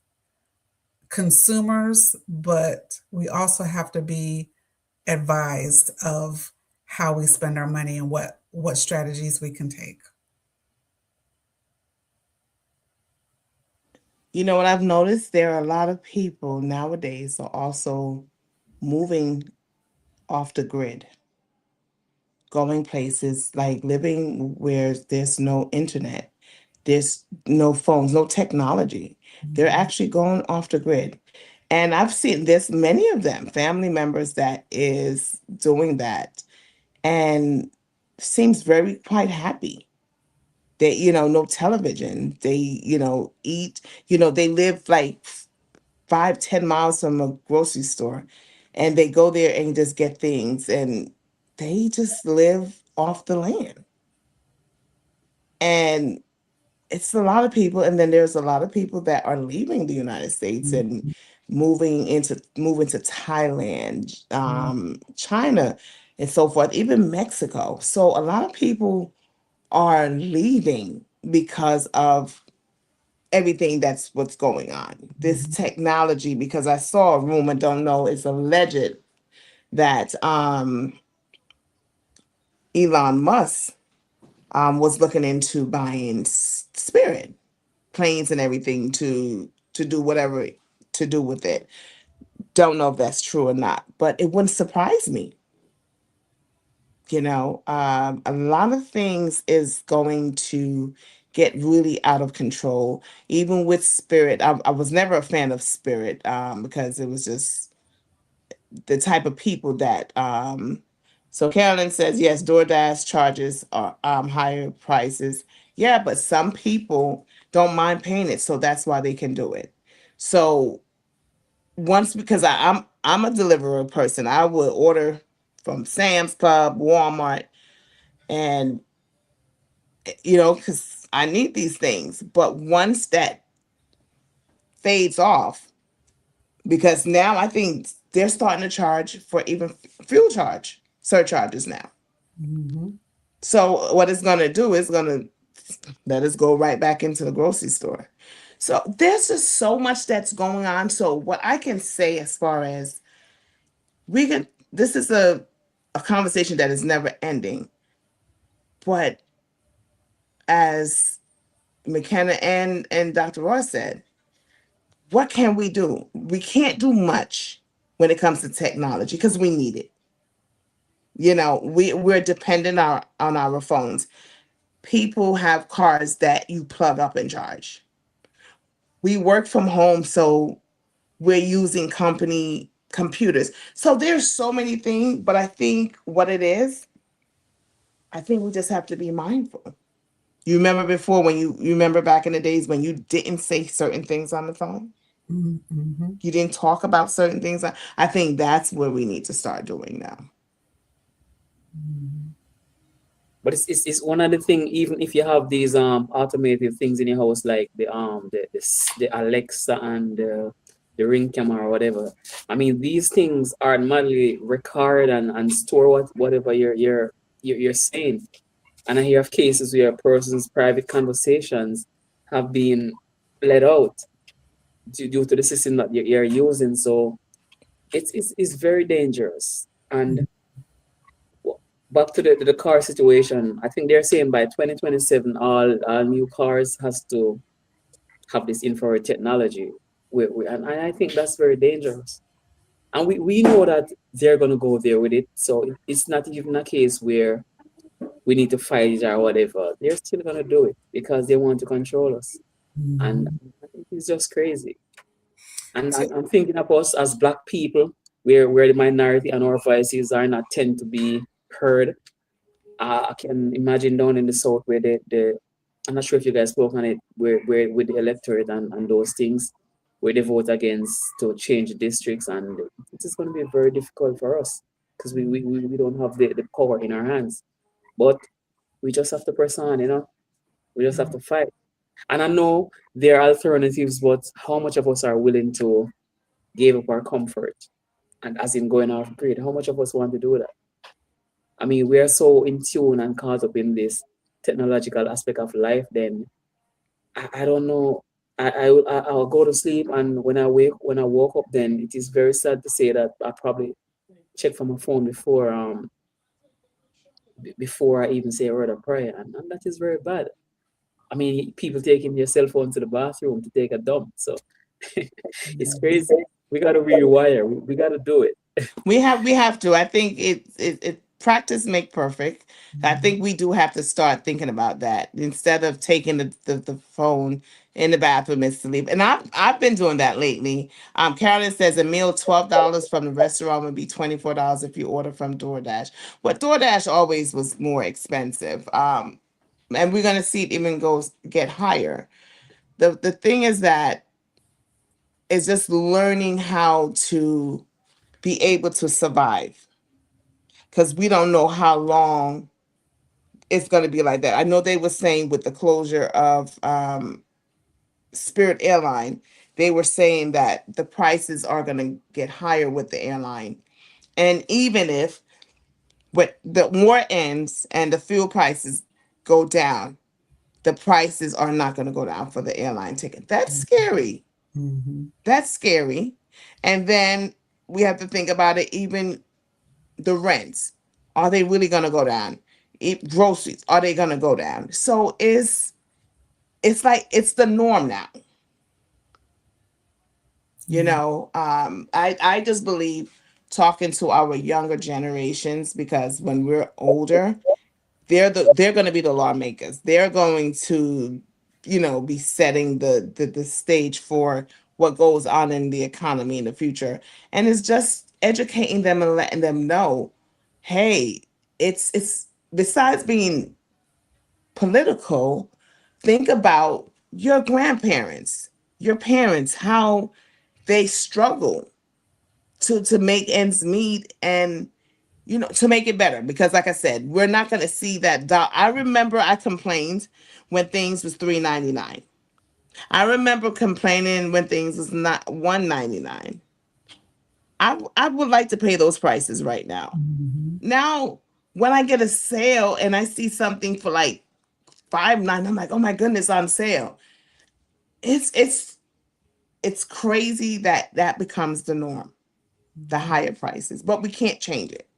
consumers, but we also have to be advised of how we spend our money and what strategies we can take. You know what I've noticed? There are a lot of people nowadays are also moving off the grid, going places like living where there's no internet, there's no phones, no technology. They're actually going off the grid. And I've seen there's many of them, family members that is doing that and seems very quite happy. They, no television. They, eat, they live like 5, 10 miles from a grocery store and they go there and just get things and they just live off the land. And it's a lot of people. And then there's a lot of people that are leaving the United States and moving to Thailand, China, and so forth, even Mexico. So a lot of people are leaving because of everything that's what's going on. This technology, because I saw a rumor, don't know, it's alleged that Elon Musk was looking into buying Spirit planes and everything to do whatever to do with it. Don't know if that's true or not, but it wouldn't surprise me. A lot of things is going to get really out of control. Even with Spirit, I was never a fan of Spirit because it was just the type of people that. So Carolyn says yes, DoorDash charges are higher prices. Yeah, but some people don't mind paying it, so that's why they can do it. So once, because I'm a deliverer person, I would order from Sam's Club, Walmart, and because I need these things. But once that fades off, because now I think they're starting to charge for even fuel charge surcharges now. Mm-hmm. So what it's going to do is going to let us go right back into the grocery store. So there's just so much that's going on. So what I can say, as far as we can, this is a conversation that is never ending. But as Mckenna and Dr. Ross said, what can we do? We can't do much when it comes to technology because we need it. We're dependent on our phones. People have cars that you plug up and charge. We work from home, so we're using company computers. So there's so many things, but I think what it is, I think we just have to be mindful. You remember before, when you remember back in the days when you didn't say certain things on the phone? Mm-hmm. You didn't talk about certain things. I think that's where we need to start doing now. But it's one of the thing. Even if you have these automated things in your house, like the Alexa and the Ring camera or whatever. I mean, these things are manually record and store whatever you're saying. And I hear of cases where a person's private conversations have been let out due to the system that you're using. So it's very dangerous. And back to the car situation, I think they're saying by 2027, all new cars has to have this infrared technology. And I think that's very dangerous. And we know that they're going to go there with it. So it's not even a case where we need to fight it or whatever. They're still going to do it because they want to control us. And Mm-hmm. I think it's just crazy. And I'm thinking of us as Black people, where the minority and our voices are not tend to be heard. I can imagine down in the south where I'm not sure if you guys spoke on it, where with the electorate and those things, where they vote against to change districts, and it is going to be very difficult for us because we don't have the power in our hands. But we just have to press on. We just have to fight. And I know there are alternatives, but how much of us are willing to give up our comfort? And as in going off grid, how much of us want to do that? I mean, we are so in tune and caught up in this technological aspect of life. Then I don't know. I'll go to sleep, and when I woke up, then it is very sad to say that I probably checked for my phone before I even say a word of prayer, and that is very bad. I mean, people taking their cell phone to the bathroom to take a dump, so it's crazy. We got to rewire. We got to do it. We have to. I think it practice make perfect. I think we do have to start thinking about that instead of taking the phone in the bathroom and sleep. And I've been doing that lately. Carolyn says a meal $12 from the restaurant would be $24 if you order from DoorDash. But DoorDash always was more expensive. And we're gonna see it even get higher. The thing is that it's just learning how to be able to survive, because we don't know how long it's going to be like that. I know they were saying with the closure of Spirit Airline, they were saying that the prices are going to get higher with the airline. And even if with the war ends and the fuel prices go down, the prices are not going to go down for the airline ticket. That's scary. Mm-hmm. That's scary. And then we have to think about it, even the rents, are they really going to go down? Groceries, are they going to go down? So it's like it's the norm now. I just believe, talking to our younger generations, because when we're older, they're going to be the lawmakers. They're going to be setting the stage for what goes on in the economy in the future. And it's just educating them and letting them know, hey, it's besides being political, think about your grandparents, your parents, how they struggle to make ends meet and to make it better. Because like I said, we're not going to see that I remember I complained when things was $3.99. I remember complaining when things was not $1.99. I would like to pay those prices right now. Mhm. Now, when I get a sale and I see something for like $5.99, I'm like, oh my goodness, on sale. It's crazy that that becomes the norm, the higher prices, but we can't change it.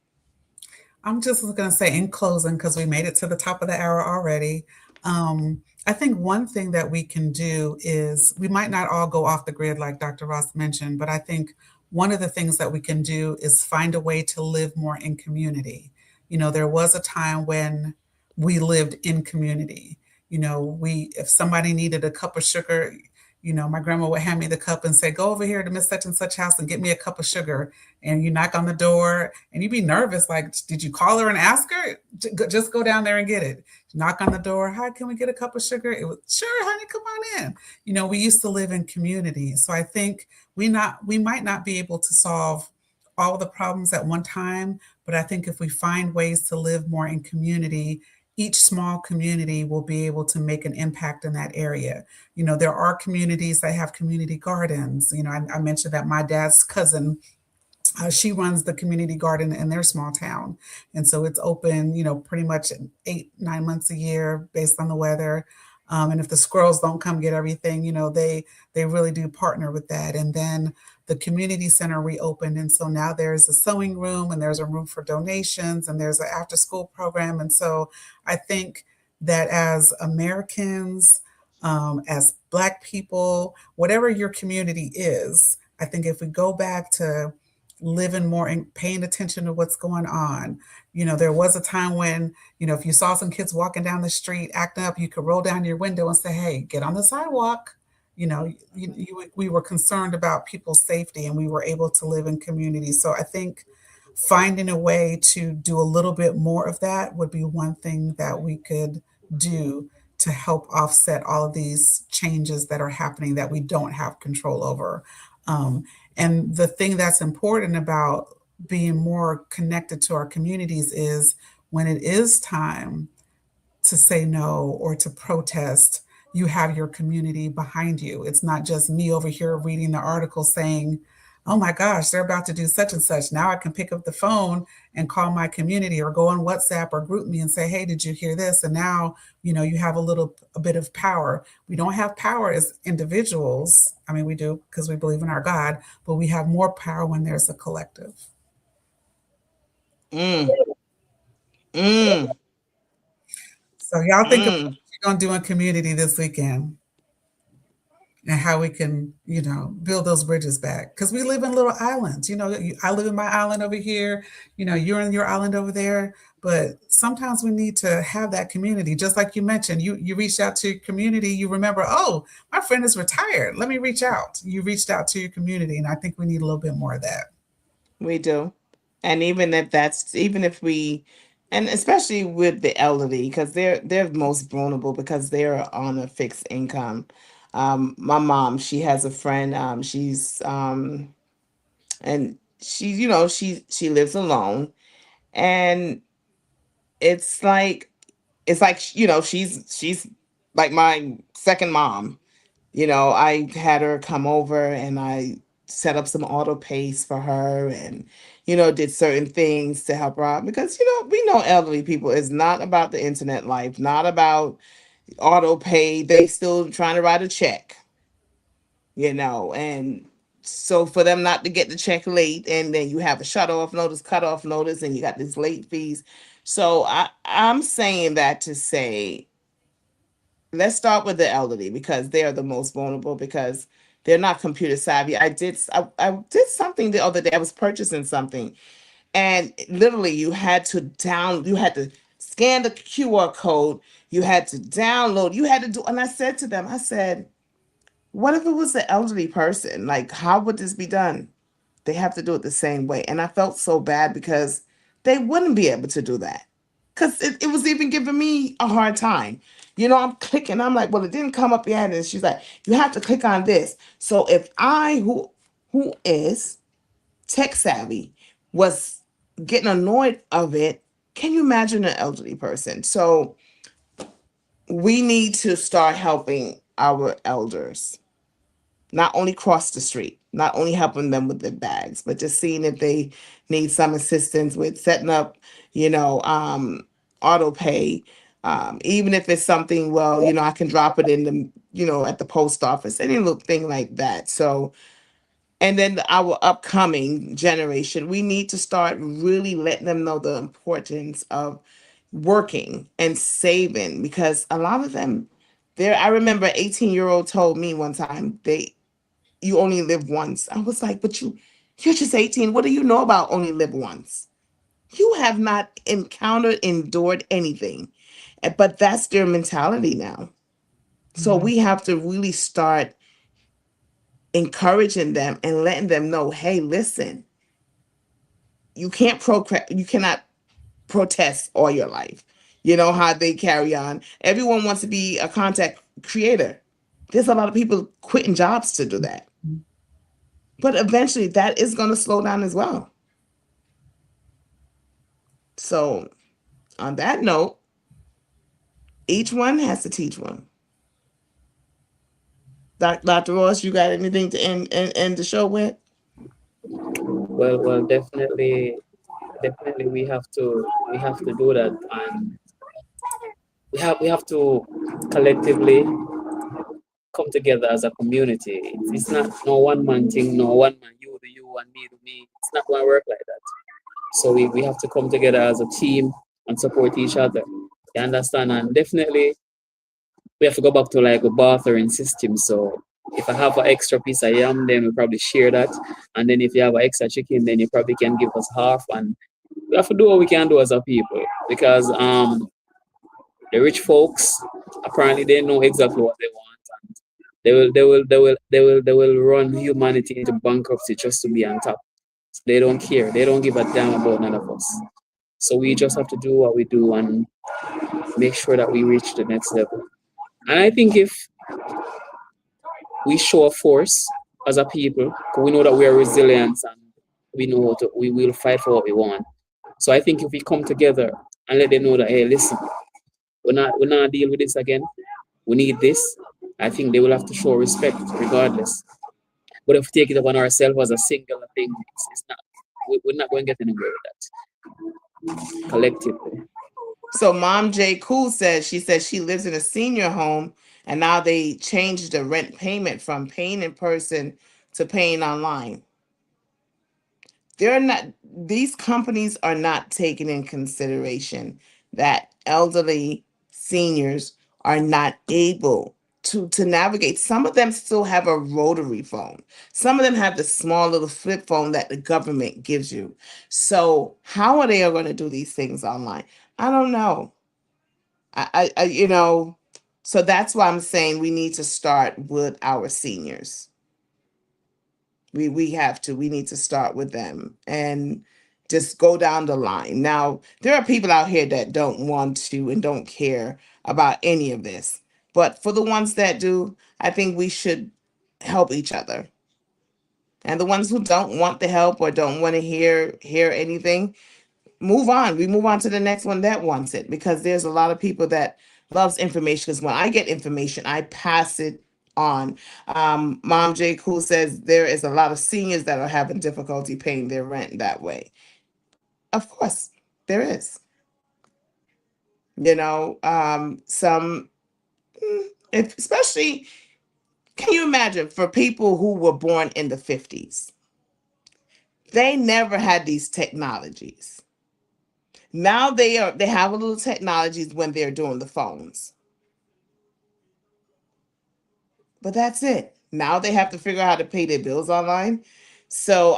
I'm just going to say in closing, because we made it to the top of the hour already. I think one thing that we can do is we might not all go off the grid like Dr. Ross mentioned, but I think one of the things that we can do is find a way to live more in community. There was a time when we lived in community. We if somebody needed a cup of sugar, my grandma would hand me the cup and say, go over here to Miss Such and Such house and get me a cup of sugar. And you knock on the door and you'd be nervous. Like, did you call her and ask her? Just go down there and get it. Knock on the door. Hi, can we get a cup of sugar? It was, sure, honey, come on in. We used to live in community. So I think we might not be able to solve all the problems at one time, but I think if we find ways to live more in community, each small community will be able to make an impact in that area. There are communities that have community gardens. I mentioned that my dad's cousin, she runs the community garden in their small town. And so it's open, pretty much 8-9 months a year based on the weather. And if the squirrels don't come get everything, they really do partner with that. And then the community center reopened. And so now there's a sewing room and there's a room for donations and there's an after school program. And so I think that as Americans, as Black people, whatever your community is, I think if we go back to living more and paying attention to what's going on. There was a time when, if you saw some kids walking down the street acting up, you could roll down your window and say, hey, get on the sidewalk. We were concerned about people's safety and we were able to live in community. So I think finding a way to do a little bit more of that would be one thing that we could do to help offset all of these changes that are happening that we don't have control over. And the thing that's important about being more connected to our communities is when it is time to say no or to protest, you have your community behind you. It's not just me over here reading the article saying, oh my gosh, they're about to do such and such. Now I can pick up the phone and call my community or go on WhatsApp or group me and say, hey, did you hear this? And now, you have a bit of power. We don't have power as individuals. I mean, we do because we believe in our God, but we have more power when there's a collective. Mm, mm, So y'all think about mm. what you're going to do in community this weekend and how we can, build those bridges back. Because we live in little islands. I live in my island over here. You're in your island over there. But sometimes we need to have that community. Just like you mentioned, you reached out to your community. You remember, oh, my friend is retired. Let me reach out. You reached out to your community. And I think we need a little bit more of that. We do. And even if we, and especially with the elderly, because they're most vulnerable because they're on a fixed income. My mom, she has a friend. And she lives alone, and it's like she's like my second mom. I had her come over and I set up some auto pays for her and, did certain things to help her out because, we know elderly people is not about the internet life, not about auto pay. They still trying to write a check, and so for them not to get the check late and then you have a cut off notice, and you got these late fees. So I'm saying that to say, let's start with the elderly because they are the most vulnerable because they're not computer savvy. I did something the other day. I was purchasing something, and literally you had to scan the QR code, you had to download, you had to do. And I said to them, I said, what if it was an elderly person? Like, how would this be done? They have to do it the same way. And I felt so bad because they wouldn't be able to do that because it was even giving me a hard time. I'm clicking. I'm like, well, it didn't come up yet. And she's like, you have to click on this. So if I, who is tech savvy, was getting annoyed of it, can you imagine an elderly person? So we need to start helping our elders, not only cross the street, not only helping them with their bags, but just seeing if they need some assistance with setting up, auto pay. Even if it's something, well, I can drop it in the, at the post office, any little thing like that. So, and then our upcoming generation, we need to start really letting them know the importance of working and saving, because a lot of them, I remember 18-year-old told me one time, you only live once. I was like, but you're just 18. What do you know about only live once? You have not endured anything. But that's their mentality now. So we have to really start encouraging them and letting them know, hey, listen, you cannot protest all your life. You know how they carry on. Everyone wants to be a content creator. There's a lot of people quitting jobs to do that. But eventually that is going to slow down as well. So on that note, each one has to teach one. Dr. Ross, you got anything to end the show with? Well, definitely, we have to do that, and we have to collectively come together as a community. It's not no one man thing, no one man, you do you and me do me. It's not going to work like that. So we have to come together as a team and support each other. You understand? And definitely we have to go back to like a bartering system. So if I have an extra piece of yam, then we probably share that. And then if you have an extra chicken, then you probably can give us half. And we have to do what we can do as a people, because the rich folks apparently they know exactly what they want, and they will run humanity into bankruptcy just to be on top. They don't care. They don't give a damn about none of us. So we just have to do what we do and make sure that we reach the next level. And I think if we show a force as a people, 'cause we know that we are resilient and we will fight for what we want. So I think if we come together and let them know that, hey, listen, we're not deal with this again. We need this. I think they will have to show respect regardless. But if we take it upon ourselves as a singular thing, it's not. We're not going to get anywhere with that collectively. So Mom J. Cool says she lives in a senior home, and now they changed the rent payment from paying in person to paying online. These companies are not taking in consideration that elderly seniors are not able to navigate. Some of them still have a rotary phone. Some of them have the small little flip phone that the government gives you. So how are they going to do these things online? I don't know. So that's why I'm saying we need to start with our seniors. We need to start with them and just go down the line. Now, there are people out here that don't want to and don't care about any of this. But for the ones that do, I think we should help each other. And the ones who don't want the help or don't want to hear anything, move on. We move on to the next one that wants it, because there's a lot of people that loves information, because when I get information, I pass it on. Mom J. Cool says there is a lot of seniors that are having difficulty paying their rent that way. Of course, there is. Some, especially, can you imagine for people who were born in the 50s? They never had these technologies. Now they have a little technologies when they're doing the phones. But that's it. Now they have to figure out how to pay their bills online. So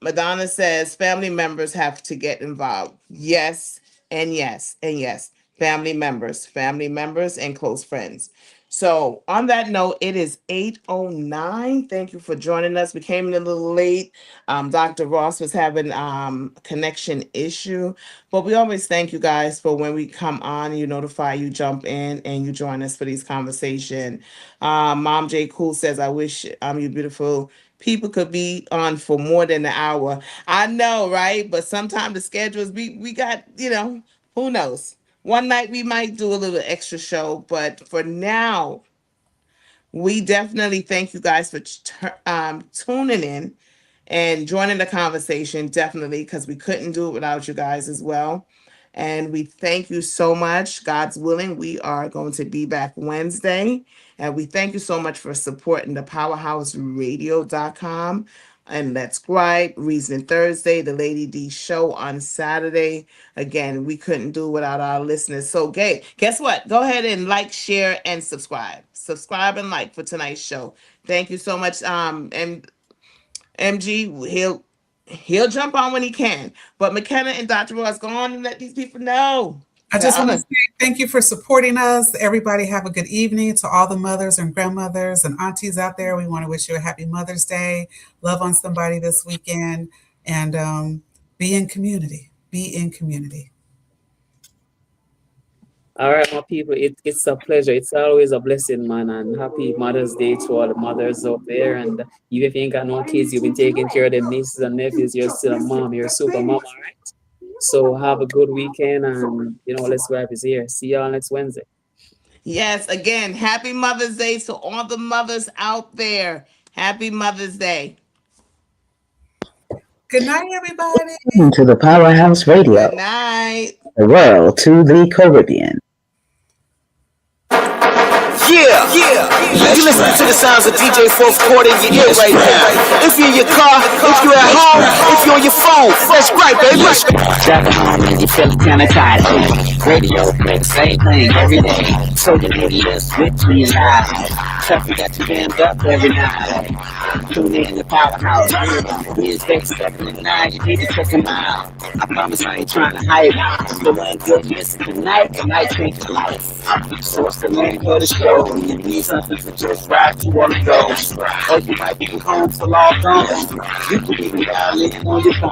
Madonna says family members have to get involved. Yes, and yes, and yes. Family members and close friends. So, on that note, it is 8:09. Thank you for joining us. We came in a little late. Dr. Ross was having a connection issue, but we always thank you guys for when we come on, you notify, you jump in, and you join us for these conversation. Mom J. Cool says, I wish you beautiful people could be on for more than an hour. I know, right? But sometimes the schedules, we got, who knows? One night we might do a little extra show, but for now, we definitely thank you guys for tuning in and joining the conversation, definitely, because we couldn't do it without you guys as well. And we thank you so much. God's willing, we are going to be back Wednesday. And we thank you so much for supporting the powerhouseradio.com. And Let's Gripe, Reason Thursday, the Lady D show on Saturday. Again, we couldn't do without our listeners. So, guess what? Go ahead and like, share, and subscribe. Subscribe and like for tonight's show. Thank you so much. And MG, he'll jump on when he can. But Mckenna and Dr. Ras, go on and let these people know. I just want to say thank you for supporting us. Everybody have a good evening. To all the mothers and grandmothers and aunties out there, we want to wish you a happy Mother's Day. Love on somebody this weekend, and be in community. Be in community. All right, my people, it's a pleasure. It's always a blessing, man. And happy Mother's Day to all the mothers out there. And even if you ain't got no kids, you've been taking care of them nieces and nephews. You're still a mom. You're a super mom, all right? So have a good weekend. And, Let's Gripe is here. See y'all next Wednesday. Yes, again, happy Mother's Day to all the mothers out there. Happy Mother's Day. Good night, everybody. To the Powerhouse Radio. Good night. The world to the Caribbean. Yeah. You listen to the sounds of DJ Fourth Quarter in your ear right now. If you're in your car, if you're at home, if you're on your phone, let's gripe, baby. Driving home and you feeling kinda tired. Radio play the same thing every day. So you need to switch when you live. Traffic got you jammed up every night. Tune in the Powerhouse. Wednesday 7 and 9, you need to check them out. I promise I ain't trying to hype. The one good listen tonight change your life. So what's the name of the show? You need something to just ride, you wanna go. Or you might be home for long gone. You can even dial in on your phone.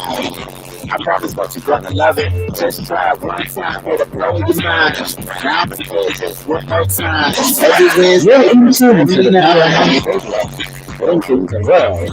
I promise that you're gonna love it. Just try it one time, it'll blow your mind. Now I'm gonna just one more time. Every Wednesday, You're in tune to the Powerhouse Radio. Into the world.